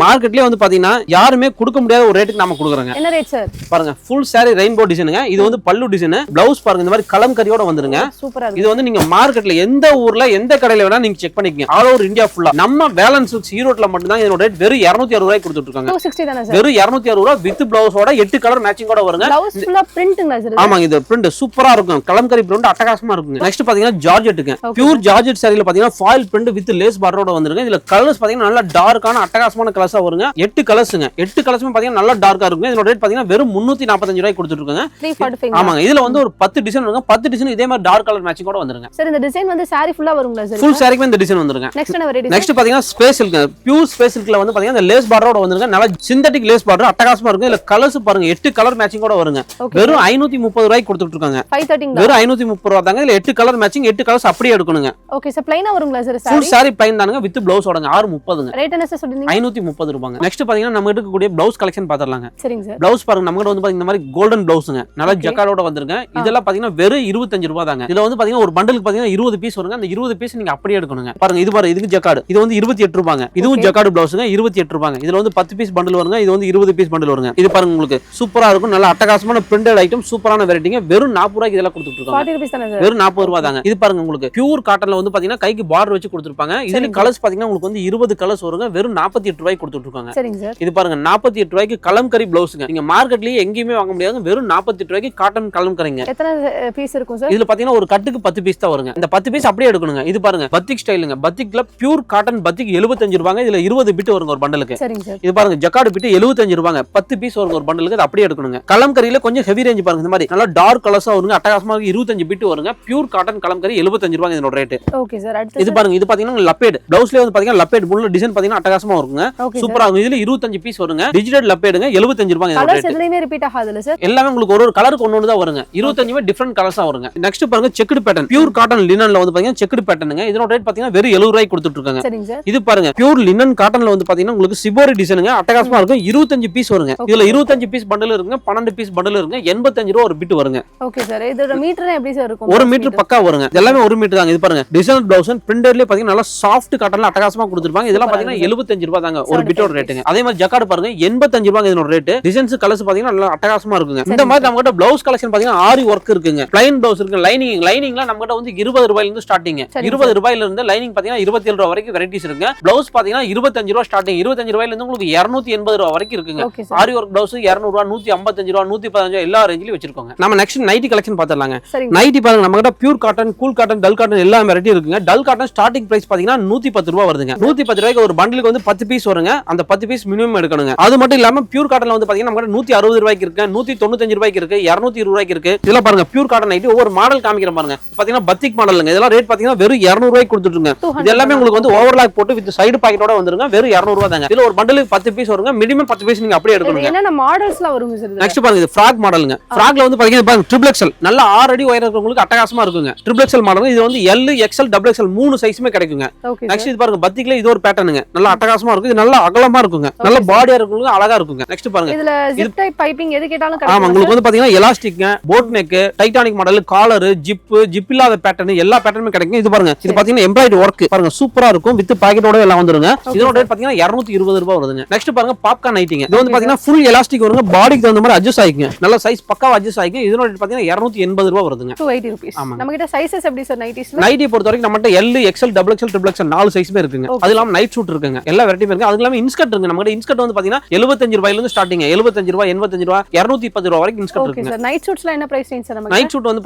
மார்க்கெட்லயே வந்து பாத்தீங்கன்னா யாருமே கொடுக்க முடியாத ஒரு ரேட்டுக்கு நாம கொடுக்குறோங்க. என்ன ரேட் சார்? பாருங்க ஃபுல் saree ரெயின்போ டிசைனுங்க. இது வந்து பல்லு டிசைன். பிளவுஸ் பாருங்க இந்த மாதிரி கலம்கரியோட வந்துருங்க. சூப்பரா இருக்கு. இது வந்து நீங்க மார்க்கெட்ல எந்த ஊர்ல எந்த கடையில வேணா நீங்க செக் பண்ணிக்கங்க. ஆல் ஓவர் இந்தியா ஃபுல்லா நம்ம வேலன்ஸ் ஈரோட்ல மட்டும் தான் இதோட ரேட் வெறும் 260 ரூபாய்க்கு கொடுத்துட்டு இருக்காங்க. 260 தானே சார்? வெறும் 260 ரூபாய் வித் பிளவுஸோட 8 கலர் மேட்சிங்கோட வருங்க. பிளவுஸ் ஃபுல்லா பிரிண்ட்ங்களா சார்? ஆமாங்க. இது பிரிண்ட் சூப்பரா இருக்கும். கலம்கரி பிரிண்ட் அட்டகாசமா இருக்குங்க. நெக்ஸ்ட் பாத்தீங்கன்னா ஜார்ஜெட்டுங்க. பியூர் ஜார்ஜெட் சாரில பாத்தீங்கன்னா ஃபாயில் பிரிண்ட் வித் லேஸ் பார்டரோட வந்துருங்க. இதுல கலர்ஸ் பாத்தீங்கன்னா நல்ல டார்க்கான அட்டகாசமான கலர்ஸா வருங்க. 8 கலர்ஸ்ங்க. 8 கலர்ஸுமே பாத்தீங்கன்னா நல்ல டார்க்கா இருக்குங்க. இதோட ரேட் பாத்தீங்கன்னா வெறும் 345 ரூபாய்க்கு கொடுத்துட்டு இருக்காங்க. 345. ஆமாங்க. இதுல வந்து ஒரு 10 டிசைன் வருங்க. 10 டிசைன் இதே மாதிரி டார்க் கலர் மேட்சிங்கோட வந்துருங்க. சார் இந்த டிசைன் வந்து saree ஃபுல்லா வருங்களா சார்? ஃபுல் சாரிக்கு இந்த டிசைன் வந்துருங்க. நெக்ஸ்ட் என்ன வெரைட்டி? நெக்ஸ்ட் பாத்தீங்கன்னா ஸ்பேஸ் சில்க். பியூர் ஸ்பேஸ் சில்க்ல வந்து பாத்தீங்கன்னா இந்த லேஸ் பார்டரோட வந்துருங்க. நல்ல சிந்தட்டிக் லேஸ் பார்டர் அட்டகாசமா இருக்கும். இதுல கலர்ஸ் பாருங்க 8 கலர் மேட்சிங்கோட வருங்க. வெறும் 530 ரூபாய்க்கு கொடுத்துட்டு இருக்காங்க. 530. வெறும் 530 ரூபாய் தாங்க. இதுல 8 கலர் மேட்சிங் 8 கலர்ஸ் அப்படியே எடுக்கணுங்க. Okay sir. ப்ளைனா வருங்களா sir saree? Full saree plain தானுங்க வித் ப்ளவுஸோடங்க. 630ங்க. ரேட் என்ன சார் சொல்றீங்க? 530 ரூபாங்க. நெக்ஸ்ட் பாத்தீங்கன்னா நம்ம எடுக்கக்கூடிய ப்ளவுஸ் கலெக்ஷன் பாத்துறலாங்க. சரிங்க சார். ப்ளவுஸ் பாருங்க நம்ம கிட்ட வந்து பாத்தீங்கன்னா இந்த மாதிரி கோல்டன் ப்ளவுஸ்ங்க. நல்ல ஜக்கார்டோட வந்துருங்க. இதெல்லாம் பாத்தீங்கன்னா வெறும் 25 ரூபாய் தாங்க. இதுல வந்து பாத்தீங்கன்னா ஒரு பண்டலுக்கு பாத்தீங்கன்னா 20 பீஸ் வருங்க. அந்த 20 பீஸ் நீங்க அப்படியே எடுக்கணுங்க. பாருங்க இது பாருங்க இதுக்கு ஜக்கார்டு. இது வந்து 28 ரூபாங்க. இதுவும் ஜக்கார்டு ப்ளவுஸ்ங்க. 28 ரூபாங்க. இதுல வந்து 10 பீஸ் பண்டல் வருங்க. இது வந்து 20 பீஸ் பண்டல் வருங்க. இது பாருங்க உங்களுக்கு சூப்பரா இருக்கும். நல்ல அட்டகாசமான பிரிண்டட் ஐட்டம் சூப்பரான வெரைட்டிங்க. வெறும் 40 ரூபாய்க்கு இதெல்லாம் கொடுத்துட்டு இருக்காங்க. 40 ரூபாய் தானே சார்? வெறும் 40 ரூபாய் தாங்க. இது பாருங்க உங்களுக்கு பியூர் காட்டன்ல வந்து பாத்தீங்கன்னா கைக்கு பார்டர் வச்சு கொடுத்திருப்பாங்க. இதுல கலர்ஸ் பாத்தீங்கன்னா உங்களுக்கு வந்து 20 கலர்ஸ் வருங்க. வெறும் 48 ரூபாய்க்கு கொடுத்துட்டு இருக்காங்க. சரிங்க சார். இது பாருங்க 48 ரூபாய்க்கு கலம்கரி ப்ளவுஸ்ங்க. நீங்க மார்க்கெட்லயே எங்கேயுமே வாங்க முடியாது. வெறும் 48 ரூபாய்க்கு காட்டன் கலம்கரிங்க. எத்தனை பீஸ் இருக்கும் சார்? இதுல பாத்தீங்கன்னா ஒரு கட்டுக்கு 10 பீஸ் தான் வருங்க. இந்த 10 பீஸ் அப்படியே எடுக்கணுங்க. இது பாருங்க பத்திக் ஸ்டைலுங்க. பத்திக்ல பியூர் காட்டன் காட்டன் பத்திக்கு 75 ரூபாங்க. இதுல 20 பிட் வருங்க ஒரு பண்டலுக்கு. சரிங்க சார். இது பாருங்க ஜக்கார்டு பிட் 75 ரூபாங்க. 10 பீஸ் வருங்க ஒரு பண்டலுக்கு. அது அப்படியே எடுக்கணுங்க. கலம்கரியில கொஞ்சம் ஹெவி ரேஞ்ச் பாருங்க. இந்த மாதிரி நல்லா டார்க் கலர்ஸா வருங்க. அட்டகாசமா 25 பிட் வருங்க. பியூர் காட்டன் கலம்கரி 75 ரூபாங்க இதோட ரேட். Okay sir. அடுத்து இது பாருங்க. இது பாத்தீங்கன்னா லப்பேட் ப்ளவுஸ்லயே வந்து பாத்தீங்கன்னா லப்பேட் முள்ள டிசைன் பாத்தீங்கன்னா அட்டகாசமா வருங்க. சூப்பரா இருக்கும். இதுல 25 பீஸ் வருங்க. டிஜிட்டல் லப்பேடுங்க 75 ரூபாங்க இதோட ரேட். கலர்ஸ் எதுலயுமே ரிப்பீட் ஆகாதுல சார்? எல்லாமே உங்களுக்கு ஒரு கலருக்கு ஒண்ணு தான் வருங்க. 25மே டிஃபரண்ட் கலர்ஸா வருங்க. நெக்ஸ்ட் பாருங்க செக்குடு பேட்டர்ன் பியூர் காட்டன் லினன்ல வந்து பாத்தீங்கன்னா செக்குடு பேட்டர்னுங்க. இதோட ரேட் பாத்தீங்கன்னா வெறும் 70 ரூபாய்க்கு கொடுத்துட்டு இருக்காங்க. சரிங்க சார். இது பாருங்க பியூர் லினன் காட்டன்ல வந்து பாத்தீங்கன்னா உங்களுக்கு சிபோரி டிசைனுங்க. அட்டகாசமா இருக்கும். 25 பீஸ் வருங்க. இதுல 25 பீஸ் பண்டல் இருக்குங்க. 12 பீஸ் பண்டல் இருக்குங்க. 85 ரூபாய் ஒரு பிட் வருங்க. Okay sir. இதோட மீட்டர் எப்படி சார் இருக்கும்? 1 மீட்டர் பக்கா வருங்க. எல்லாமே 1 மீட்டர் தாங்க. இது பாருங்க டிசைனர் பிளவுஸ் பிரிண்டர்லயே பாத்தீங்கன்னா நல்லா சாஃப்ட் காட்டன்ல அட்டகாசமா கொடுத்திருப்பாங்க. இதெல்லாம் பாத்தீங்கன்னா 75 ரூபாய் தாங்க ஒரு பிட்டோட ரேட்டுங்க. அதே மாதிரி ஜக்கார்டு பாருங்க 85 ரூபாய் இதோட ரேட். டிசைன்ஸ் கலர்ஸ் பாத்தீங்கன்னா நல்லா அட்டகாசமா இருக்குங்க. இந்த மாதிரி நம்ம கிட்ட பிளவுஸ் கலெக்ஷன் பாத்தீங்கன்னா ஆரி ஒர்க் இருக்குங்க. பிளைன் பிளவுஸ் இருக்கு. லைனிங்ல நம்ம கிட்ட வந்து 20 ரூபாயில இருந்து ஸ்டார்டிங். 20 ரூபாயில இருந்து லைனிங் பாத்தீங்கன்னா 27 ரூபாய் வரைக்கும் வெரைட்டிஸ் இருக்குங்க. பிளவுஸ் பாத்தீங்கன்னா 25 ரூபாய் ஸ்டார்டிங். 25 ரூபாயில இருந்து உங்களுக்கு 280 ரூபாய் வரைக்கும் இருக்குங்க. ஆரி ஒர்க் பிளவுஸ் 200 ரூபாய் 155 ரூபாய் 115 எல்லா ரேஞ்சிலும் வச்சிருக்கோங்க. நம்ம நெக்ஸ்ட் நைட்டி கலெக்ஷன் பாத்துறலாங்க. நைட்டி பாருங்க நம்ம கிட்ட pure cotton, cool cotton, dull cotton எல்லா வெரைட்டி இருக்குங்க. டல் காட்டன் ஸ்டார்டிங் பிரைஸ் பாத்தீங்கன்னா 110 ரூபாய் வருதுங்க. 110 ரூபாய்க்கு ஒரு பண்டலுக்கு வந்து 10 பீஸ் வருங்க. அந்த 10 பீஸ் மினிமம் எடுக்கணுங்க. அது மட்டும் இல்லாம பியூர் காட்டன்ல வந்து பாத்தீங்கன்னா நம்ம கிட்ட 160 ரூபாய்க்கு இருக்கு, 195 ரூபாய்க்கு இருக்கு, 220 ரூபாய்க்கு இருக்கு. இதெல்லாம் பாருங்க பியூர் காட்டன் நைட்டி ஒவ்வொரு மாடல் காமிக்கிற பாருங்க. பாத்தீங்கன்னா பத்திக் மாடலுங்க. இதெல்லாம் ரேட் பாத்தீங்கன்னா வெறும் 200 ரூபாய்க்கு கொடுத்துட்டுங்க. இது எல்லாமே உங்களுக்கு வந்து ஓவர்லாக் போட்டு வித் சைடு பாக்கெட்டோட வந்துருங்க. வெறும் 200 ரூபாய் தாங்க. இதுல ஒரு பண்டலுக்கு 10 பீஸ் வருங்க. மினிமம் 10 பீஸ் நீங்க அப்படியே எடுக்கணுங்க. என்னென்ன மாடல்ஸ்லாம் வருங்க சார்? நெக்ஸ்ட் பாருங்க இது ஃப்ராக் மாடலுங்க. ஃப்ராக்ல வந்து பாத்தீங்கன்னா பாருங்க ட்ரிபிள் எக்ஸ்எல் நல்லா 6 அடி உயரம் இருக்கிறவங்களுக்கு அட்டகாசமா இருக்குங்க. Triple XL model. இது வந்து எல், எக்ஸ்எல், டபுள் எக்ஸ்எல் 3 சைஸ்மே கிடைக்குங்க. நெக்ஸ்ட் இது பாருங்க பத்திக்ல இது ஒரு பேட்டர்னுங்க. நல்லா அட்டகாசமா இருக்கும். இது நல்லா அகலமா இருக்குங்க. நல்ல பாடியா இருக்குங்க. அழகா இருக்குங்க. நெக்ஸ்ட் பாருங்க இதுல ஜிப் டைப் பைப்பிங் எது கேட்டாலும் கிடைக்கும். ஆமா உங்களுக்கு வந்து பாத்தீங்கன்னா elastic, boat neck, Titanic model, collar, zip இல்லாத பேட்டர்ன் எல்லா பேட்டர்னுமே கிடைக்கும். இது பாருங்க இது பாத்தீங்கன்னா எம்ப்ராய்டரி ஒர்க் பாருங்க சூப்பரா இருக்கும். வித் பாக்கெட்டோட எல்லாம் வந்துருங்க. இதோட ரேட் பாத்தீங்கன்னா 220 ரூபாய் வருதுங்க. நெக்ஸ்ட் பாருங்க பாப்கார்ன் நைட்டிங்க. இது வந்து பாத்தீங்கன்னா ஃபுல் எலாஸ்டிக் வருங்க. பாடிக்கு தகுந்த மாதிரி அட்ஜஸ்ட் ஆயிக்குங்க. நல்ல சைஸ் பக்காவா அட்ஜஸ்ட் ஆயிக்கும். இதோட ரேட் பாத்தீங்கன்னா 280 ரூபாய் வருதுங்க. 280 rupees. நம்ம கிட்ட சைஸஸ் எப்படி சார் நைட்டிஸ்ல? நைட்டி பொறுத்த வரைக்கும் நம்மட்ட L, XL, double XL, triple XL 4 சைஸ்மே இருக்குங்க. அது இல்லாம நைட் சூட் இருக்குங்க. எல்லா வெரைட்டியும் இருக்கு. அது இல்லாம இன்ஸ்கர்ட் இருக்கு. நம்ம கிட்ட இன்ஸ்கர்ட் வந்து பாத்தீங்கன்னா 75 ரூபாயில இருந்து ஸ்டார்டிங். 75 ரூபாய், 85 ரூபாய், 210 ரூபாய் வரைக்கும் இன்ஸ்கர்ட் இருக்குங்க. Okay sir. நைட் சூட்ஸ்ல என்ன பிரைஸ் ரேஞ்ச் சார் நமக்கு? நைட் சூட் வந்து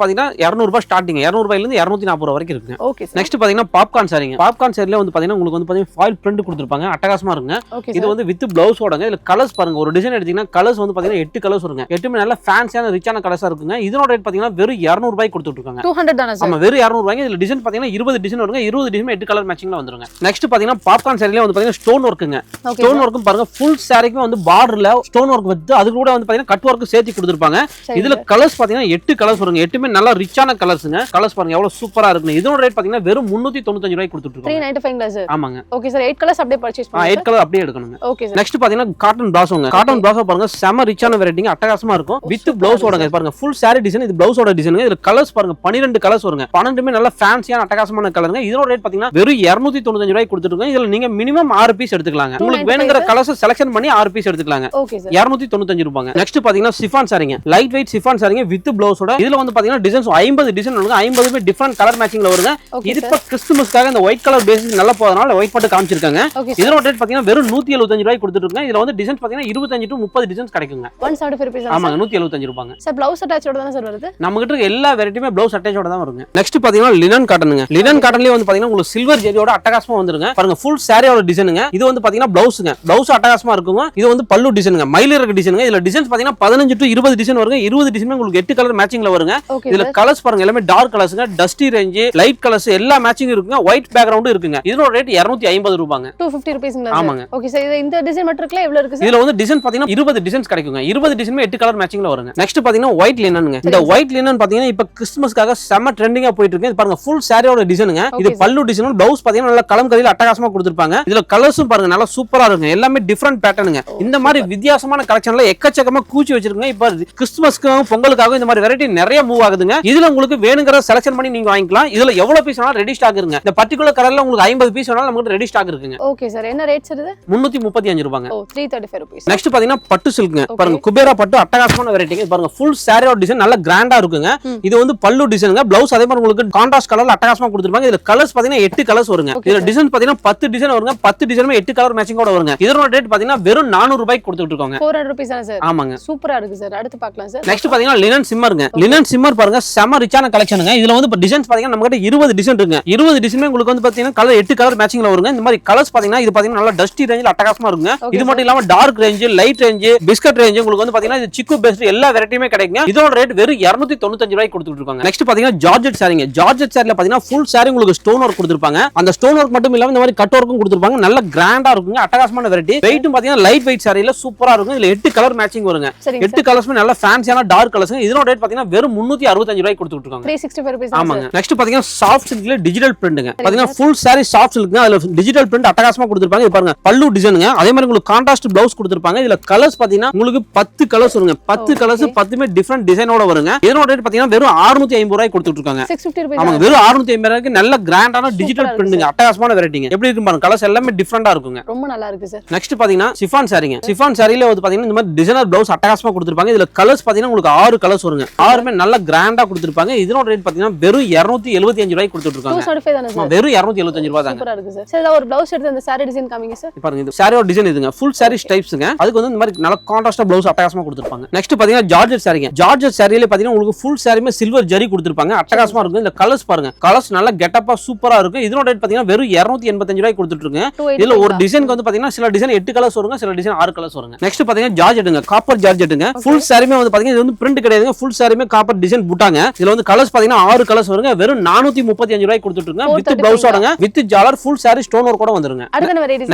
பாத்தீங்கன்னா 200 ரூபாய் ஸ்டார்டிங். 200 ரூபாயில இருந்து 240 ரூபாய் வரைக்கும் இருக்குங்க. Okay sir. நெக்ஸ்ட் பாத்தீங்கன்னா பாப்கார்ன் சாரிங்க. பாப்கார்ன் சாரில வந்து பாத்தீங்கன்னா உங்களுக்கு வந்து பாத்தீங்கன்னா ஃபாயில் பிரிண்ட் கொடுத்திருப்பாங்க. அட்டகாசமா இருக்குங்க. இது வந்து வித் பிளவுஸ் ஓடங்க. இதுல கலர்ஸ் பாருங்க. ஒரு டிசைன் எடுத்தீங்கன்னா கலர்ஸ் வந்து பாத்தீங்கன்னா 8 கலர்ஸ் வருங்க. 8மே நல்ல ஃபேன்சியான ரிச்சான கலர்ஸா இருக்குங்க. இதோட ரேட் பாத்தீங்கன்னா வெறும் 200 ரூபாய் கொடுத்துட்டு இருக்காங்க. 200 தான சார்? ஆமா வெறும் 200 ரூபாய்க்கு. இதுல டிசைன் பாத்தீங்கன்னா 20 டிசைன் வருங்க. 20 டிசைன் 8 கலர் மேட்சிங்ல வந்துருங்க. நெக்ஸ்ட் பாத்தீங்கன்னா பாப்கார்ன் சாரில வந்து பாத்தீங்கன்னா ஸ்டோன் வர்க்குங்க. ஸ்டோன் வர்க்கும் பாருங்க ஃபுல் சாரிக்கு வந்து பார்டர்ல ஸ்டோன் வர்க் வந்து அது கூட வந்து பாத்தீங்கன்னா கட் வர்க் சேர்த்து கொடுத்திருப்பாங்க. இதுல கலர்ஸ் பாத்தீங்கன்னா 8 கலர்ஸ் வருங்க. 8மே நல்ல ரிச்சான கலர்ஸ்ங்க. கலர்ஸ் பாருங்க எவ்வளவு சூப்பரா இருக்குங்க. இதோட ரேட் பாத்தீங்கன்னா வெறும் 395 ரூபாய் கொடுத்துட்டு இருக்காங்க. 395 சார்? ஆமாங்க. Okay sir. 8 கலர்ஸ் அப்படியே பர்சேஸ் பண்ணுங்க. 8 கலர் அப்படியே எடுக்கணுங்க. Okay sir. நெக்ஸ்ட் பாத்தீங்கன்னா காட்டன் பிளாசோங்க. காட்டன் பிளாசோ பாருங்க செம ரிச்சான வெரைட்டிங்க. அட்டகாசமா இருக்கும். வித் பிளவுஸ் ஓடங்க. பாருங்க ஃபுல் சாரி டிசைன். இது பிளவுஸ் ஓட டிசைனுங்க. இதுல கலர்ஸ் பாருங்க 12 கலர்ஸ் வருங்க. 12மே நல்ல ஃபேன்சியான அட்டகாசமான கலருங்க. இதோட ரேட் பாத்தீங்கன்னா வெறும் 295 ரூபாய் கொடுத்துட்டு இருக்காங்க. இதுல நீங்க மினிமம் 6 பீஸ் எடுத்துக்கலாங்க. உங்களுக்கு வேணுங்கிற கலர்ஸ் செலக்ஷன் பண்ணி 6 பீஸ் எடுத்துக்கலாங்க. Okay sir. 295 ரூபாங்க. நெக்ஸ்ட் பாத்தீங்கன்னா சிஃபான் சாரிங்க. லைட் வெயிட் சிஃபான் சாரிங்க வித் பிளவுஸோட. இதுல வந்து பாத்தீங்கன்னா டிசைன்ஸ் 50 டிசைன் வருங்க. 50மே டிஃபரண்ட் கலர் மேட்சிங்ல வருங்க. இது இப்ப கிறிஸ்துமஸ்க்காக இந்த ஒயிட் கலர் பேசிஸ் நல்லா போறதுனால ஒயிட் மட்டும் காமிச்சிருக்காங்க. இதோட ரேட் பாத்தீங்கன்னா வெறும் 175 ரூபாய் கொடுத்துட்டு இருக்காங்க. இதுல வந்து டிசைன்ஸ் பாத்தீங்கன்னா 25 to 30 டிசைன்ஸ் கிடைக்குங்க. 175 rupees. ஆமாங்க 175 ரூபாங்க. சார் பிளவுஸ் அட்டாச்சோட தான சார் வருது? நம்ம கிட்ட இருக்க எல்லா வெரைட்டியுமே பிளவுஸ் அட்டாச்சோட தான் வருங்க. நெக்ஸ்ட் பாத்தீங்கன்னா லினன் காட்டனுங்க. லினன் காட்டன்லயே வந்து பாத்தீங்கன்னா உங்களுக்கு சில்வர் ஜெரியோட அட்டகாசமா வந்துருங்க. பாருங்க ஃபுல் சாரியோட டிசைனுங்க. இது வந்து பாத்தீங்கன்னா பிளவுஸ்ங்க. பிளவுஸ் அட்டகாசமா இருக்குங்க. இது வந்து பல்லு டிசைனுங்க. மயிலிறகு டிசைனுங்க. இதுல டிசைன்ஸ் பாத்தீங்கன்னா 15 to 20 டிசைன் வருங்க. 20 டிசைன் உங்களுக்கு 8 கலர் மேட்சிங்ல வருங்க. இதுல கலர்ஸ் பாருங்க எல்லாமே டார்க் கலர்ஸ்ங்க. டஸ்டி ரேஞ்ச், லைட் கலர்ஸ் எல்லா மேட்சிங் இருக்குங்க. ஒயிட் பேக்ரவுண்ட் இருக்குங்க. இதோட ரேட் 250 ரூபாங்க. 250 rupees. ஆமாங்க. Okay sir. இந்த டிசைன் மட்டும் இருக்குல எவ்வளவு இருக்கு சார்? இதுல வந்து டிசைன் பாத்தீங்கன்னா 20 டிசைன்ஸ் கிடைக்குங்க. 20 டிசைனுமே 8 கலர் மேட்சிங்ல வருங்க. நெக்ஸ்ட் பாத்தீங்கன்னா ஒயிட் லினன்ங்க. இந்த ஒயிட் லினன் பாத்தீங்கன்னா இப்ப கிறிஸ்துமஸ்க்காக செம ட்ரெண்டிங்கா போயிட்டு இருக்கு. பாருங்க ஃபுல் சாரியோட டிசைனுங்க. இது பல்லு டிசைன். பிளவுஸ் பாத்தீங்கன்னா நல்ல கலம்கரியில அட்டகாசமா கொடுத்திருப்பாங்க. இதுல கலர்ஸும் பாருங்க நல்லா சூப்பரா இருக்குங்க. எல்லாமே டிஃபரண்ட் பேட்டர்னுங்க. இந்த மாதிரி வித்தியாசமான கலெக்ஷன்ல எக்கச்சக்கமா கூச்சி வச்சிருக்கீங்க. இப்ப கிறிஸ்துமஸ்க்காகவும் பொங்கலுக்காகவும் இந்த மாதிரி வெரைட்டி நிறைய மூவ் ஆகுதுங்க. இதுல உங்களுக்கு வேணுங்கிற செலக்ஷன் பண்ணி நீங்க வாங்கிக்கலாம். இதுல எவ்வளவு பீஸ் வேணாலும் ரெடி ஸ்டாக் இருக்குங்க. இந்த பர்టిక్యులர் கலர்ல உங்களுக்கு 50 பீஸ் வேணாலும் நமக்கு ரெடி ஸ்டாக் இருக்குங்க. Okay sir. என்ன ரேட் சார் இது? 335 ரூபாங்க. ஓ 335 rupees. நெக்ஸ்ட் பாத்தீங்கன்னா பட்டு சில்க்ங்க. பாருங்க குபேரா பட்டு அட்டகாசமான வெரைட்டிங்க. பாருங்க ஃபுல் சாரியோட டிசைன் நல்ல கிராண்டா இருக்குங்க. இது வந்து பல்லு டிசைனுங்க. பிளவுஸ் அதே மாதிரி உங்களுக்கு கான்ட்ராஸ்ட் கலர்ல அட்டகாசமா கொடுத்திருப்பாங்க. இதுல கலர்ஸ் பாத்தீங்கன்னா 8 கலர்ஸ் வருங்க. இதுல டிசைன் பாத்தீங்கன்னா 10 டிசைன் வருங்க. 10 டிசைனுமே 8 கலர் மேட்சிங்கோட வருங்க. இதோட ரேட் பாத்தீங்கன்னா வெறும் 400 ரூபாய்க்கு கொடுத்துட்டு இருக்காங்க. 400 rupees தான சார்? ஆமாங்க. சூப்பரா இருக்கு சார். அடுத்து பார்க்கலாம் சார். நெக்ஸ்ட் பாத்தீங்கன்னா லினன் சிம்மர்ங்க. லினன் சிம்மர் பாருங்க செம ரிச்சான கலெக்ஷனுங்க. இதுல வந்து டிசைன்ஸ் பாத்தீங்கன்னா நம்ம கிட்ட 20 டிசைன் இருக்குங்க. 20 டிசைனுமே உங்களுக்கு வந்து பாத்தீங்கன்னா கலர் 8 கலர் கலர் மேட்சிங்ல வருங்க. இந்த மாதிரி கலர்ஸ் பாத்தீங்கன்னா இது பாத்தீங்கன்னா நல்லா டஸ்டி ரேஞ்சில் அட்டகாசமா இருக்குங்க. இது மட்டும் இல்லாம dark range, light range, biscuit range உங்களுக்கு வந்து பாத்தீங்கன்னா இது சிக்கு பேஸ்ட் எல்லா வெரைட்டியுமே கிடைக்குங்க. இதோட ரேட் வெறும் 295 ரூபாய்க்கு கொடுத்துட்டு இருக்காங்க. நெக்ஸ்ட் பாத்தீங்கன்னா ஜார்ஜெட் சாரிங்க. ஜார்ஜெட் சாரில பாத்தீங்கன்னா ஃபுல் சாரி உங்களுக்கு ஸ்டோன் ஒர்க் கொடுத்திருப்பாங்க. அந்த ஸ்டோன் ஒர்க் மட்டும் இல்லாம இந்த மாதிரி கட் ஒர்க்கும் கொடுத்திருப்பாங்க. நல்ல கிராண்டா இருக்குங்க. அட்டகாசமான வெரைட்டி. வெயிட்டும் பாத்தீங்கன்னா லைட் வெயிட் சாரில சூப்பரா இருக்கும். இதுல 8 கலர் மேட்சிங் வருங்க. 8 கலர்ஸ்மே நல்ல ஃபேன்சியான டார்க் கலர்ஸ். இதோட ரேட் பாத்தீங்கன்னா வெறும் 365 ரூபாய்க்கு கொடுத்துட்டு இருக்காங்க. 365 ரூபீஸ். ஆமாங்க. நெக்ஸ்ட் பாத்தீங்கன்னா சாஃப்ட் சில்க்ல டிஜிட்டல் பிரிண்ட்ங்க. பாத்தீங்கன்னா ஃபுல் சாரி சாஃப்ட் சில்க்ங்க. அதுல டிஜிட்டல் பிரிண்ட் அட்டகாசமா கொடுத்திருப்பாங்க. இது பாருங்க பல்லு டிசைனுங்க. அதே மாதிரி உங்களுக்கு கான்ட்ராஸ்ட் பிளவுஸ் கொடுத்திருப்பாங்க. இதுல கலர்ஸ் பாத்தீங்கன்னா உங்களுக்கு 10 கலர்ஸ் வருங்க. 10 கலர்ஸ் 10மே டிஃபரண்ட் டிசைனோட வருங்க. இதோட ரேட் பாத்தீங்கன்னா வெறும் 650 ரூபாய்க்கு கொடுத்துட்டு இருக்காங்க. 650 ரூபீஸ். ஆமாங்க. வெறும் 650 ரூபாய்க்கு நல்ல கிராண்டான டிஜிட்டல் பிரிண்ட்ங்க. அட்டகாசமான வெரைட்டிங்க. எப்படி இருக்கு பாருங்க. கலர்ஸ் எல்லாமே டிஃபரண்டா இருக்குங்க. ரொம்ப நல்லா இருக்கு சார். நெக்ஸ்ட் பாத்தீங்கன்னா சிஃபான் சாரிங்க. சிஃபான் சாரில வந்து பாத்தீங்கன்னா இந்த மாதிரி டிசைனர் பிளவுஸ் அட்டகாசமா கொடுத்திருப்பாங்க. இதுல கலர்ஸ் பாத்தீங்கன்னா உங்களுக்கு 6 கலர்ஸ் வருங்க. 6மே நல்ல கிராண்டா கொடுத்திருப்பாங்க. இதோட ரேட் பாத்தீங்கன்னா வெறும் 275 ரூபாய்க்கு கொடுத்துட்டு இருக்காங்க. 275 தானே சார்? வெறும் 275 ரூபாய் தாங்க. சூப்பரா இருக்கு சார். சார் ஒரு ப்ளவுஸ் எடுத்து அந்த சாரி டிசைன் காமிங்க சார். பாருங்க இது சாரியோட டிசைன் இதுங்க. ஃபுல் சாரி ஸ்டைப்ஸ்ங்க. அதுக்கு வந்து இந்த மாதிரி நல்ல கான்ட்ராஸ்டா பிளவுஸ் அட்டகாசமா கொடுத்திருப்பாங்க. நெக்ஸ்ட் பாத்தீங்கன்னா ஜார்ஜெட் சாரிங்க. ஜார்ஜெட் சாரியில பாத்தீங்கன்னா உங்களுக்கு ஃபுல் சாரிமே சில்வர் ஜரி கொடுத்திருப்பாங்க. அட்டகாசமா இருக்கும். இந்த கலர்ஸ் பாருங்க. கலர்ஸ் நல்ல கெட்டப்பா சூப்பரா இருக்கு. இதோட ரேட் பாத்தீங்கன்னா வெறும் 285 ரூபாய்க்கு கொடுத்துட்டு இருக்காங்க. இதுல ஒரு டிசைனுக்கு வந்து பாத்தீங்கன்னா சில டிசைன் 8 கலர்ஸ் வருங்க, சில டிசைன் 6 கலர்ஸ் வருங்க. நெக்ஸ்ட் பாத்தீங்கன்னா ஜார்ஜெட்டுங்க. காப்பர் ஜார்ஜெட்டுங்க. ஃபுல் சாரிமே வந்து பாத்தீங்கன்னா இது வந்து பிரிண்ட் கிடையாதுங்க. ஃபுல் சாரிமே காப்பர் டிசைன் புட்டாங்க. இதுல வந்து கலர்ஸ் பாத்தீங்கன்னா 6 கலர்ஸ் வருங்க. வெறும் 435 ரூபாய்க்கு கொடுத்துட்டு இருக்காங்க. வித் பிளவுஸோடங்க. வித் ஜாலர் ஃபுல் சாரி ஸ்டோன் ஒர்க் கூட வந்துருங்க.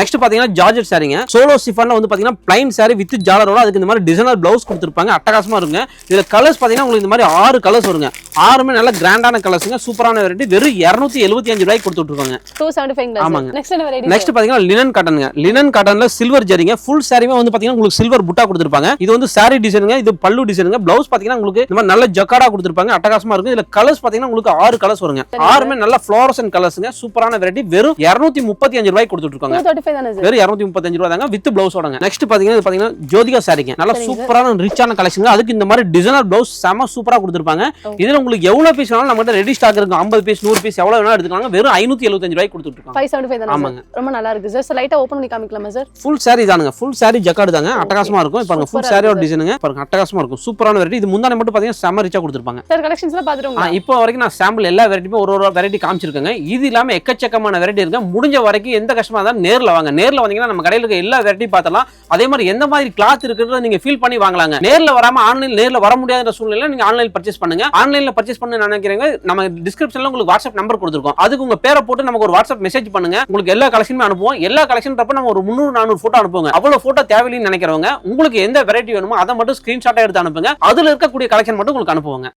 நெக்ஸ்ட் பாத்தீங்கன்னா ஜார்ஜெட் சாரிங்க. சோலோ சிஃபான்ல வந்து பாத்தீங்கன்னா பிளைன் சாரி வித் ஜாலரோட அதுக்கு இந்த மாதிரி டிசைனர் பிளவுஸ் கொடுத்திருப்பாங்க. அட்டகாசமா இருக்குங்க. இதுல கலர்ஸ் பாத்தீங்கன்னா உங்களுக்கு இந்த மாதிரி 6 கலர்ஸ் வருங்க. 6மே நல்ல கிராண்டான கலர்ஸ்ங்க. சூப்பரான வெரைட்டி. வெறும் 275 ரூபாய்க்கு கொடுத்துட்டு இருக்காங்க. 275. ஆமாங்க. நெக்ஸ்ட் என்ன வெரைட்டி? நெக்ஸ்ட் பாத்தீங்கன்னா லினன் காட்டன்ங்க. லினன் காட்டன்ல சில்வர் ஜரிங்க. ஃபுல் சாரிமே வந்து பாத்தீங்கன்னா உங்களுக்கு சில்வர் புட்டா கொடுத்திருப்பாங்க. இது வந்து சாரி டிசைனுங்க. இது பல்லு டிசைனுங்க. பிளவுஸ் பாத்தீங்கன்னா உங்களுக்கு இந்த மாதிரி நல்ல ஜக்காடா கொடுத்திருப்பாங்க. அட்டகாசமா இருக்கும். இதுல கலர்ஸ் பாத்தீங்கன்னா உங்களுக்கு 6 கலர்ஸ் வருங்க. 6மே நல்ல ஃப்ளோரசன்ட் கலர்ஸ்ங்க. சூப்பரான வெரைட்டி. வெறும் 235 ரூபாய்க்கு கொடுத்துட்டு இருக்காங்க. 235 தானே சார்? வெறும் 235 ரூபாய் தாங்க வித் பிளவுஸோடங்க. நெக்ஸ்ட் பாத்தீங்கன்னா இது பாத்தீங்கன்னா ஜோதிகா சாரிங்க. நல்ல சூப்பரான ரிச்சான கலெக்ஷன். அதுக்கு இந்த மாதிரி டிசைனர் பிளவுஸ் செம சூப்பரா கொடுத்திருப்பாங்க. இதுல உங்களுக்கு எவ்வளவு பீஸ் வேணாலும் நம்ம கிட்ட ரெடி ஸ்டாக் இருக்கு. 50 பீஸ் 100 பீஸ் எவ்வளவு வேணாலும் எடுத்துக்கலாம். வெறும் 575 ரூபாய்க்கு கொடுத்துட்டு இருக்காங்க. 575 தானே? ஆமாங்க. ரொம்ப நல்லா இருக்கு சார். லைட்டா ஓபன் பண்ணி காமிக்கலாமா சார்? ஃபுல் சாரி தானுங்க. ஃபுல் சாரி ஜக்கார்டு தாங்க. அட்டகாசமா இருக்கும். பாருங்க ஃபுல் சாரியோட டிசைனுங்க. பாருங்க அட்டகாசமா இருக்கும். சூப்பரான வெரைட்டி. இது முந்தானே மட்டும் பாத்தீங்கன்னா செம ரிச்சா கொடுத்திருப்பாங்க. சார் கலெக்ஷன்ஸ்ல பாத்துறோம். இப்போ வரைக்கும் நான் சாம்பிள் எல்லா வெரைட்டியும் ஒரு வெரைட்டி காமிச்சிருக்கேங்க. இது இல்லாம எக்கச்சக்கமான வெரைட்டி இருக்கு. முடிஞ்ச வரைக்கும் எந்த கஷ்டமா இருந்தாலும் நேர்ல வாங்க. நேர்ல வந்தீங்கன்னா நம்ம கடையில இருக்க எல்லா வெரைட்டியும் பார்த்தலாம். அதே மாதிரி எந்த மாதிரி கிளாத் இருக்குன்றத நீங்க ஃபீல் பண்ணி வாங்கலாங்க. நேர்ல வராம ஆன்லைன் நேர்ல வர முடியாத சூழ்நிலையில நீங்க ஆன்லைன் பர்ச்சேஸ் பண்ணுங்க. ஆன்லைன்ல பர்ச்சேஸ் பண்ண நினைக்கிறீங்க நம்ம டிஸ்கிரிப்ஷன்ல உங்களுக்கு வாட்ஸ்அப் நம்பர் கொடுத்திருக்கோம். அதுக்கு உங்க பேரை போட்டு நமக்கு ஒரு வாட்ஸ்அப் மெசேஜ் பண்ணுங்க. உங்களுக்கு எல்லா கலெக்ஷனுமே அனுப்புவோம். எல்லா கலெக்ஷன் தப்ப நம்ம ஒரு 300-400 போட்டோ அனுப்புங்க. அவ்வளவு போட்டோ தேவையில்லைன்னு நினைக்கிறவங்க உங்களுக்கு எந்த வெரைட்டி வேணுமோ அதை மட்டும் ஸ்கிரீன்ஷாட்டா எடுத்து அனுப்புங்க. அதுல இருக்கக்கூடிய கலெக்ஷன் மட்டும் உங்களுக்கு அனுப்புவாங்க.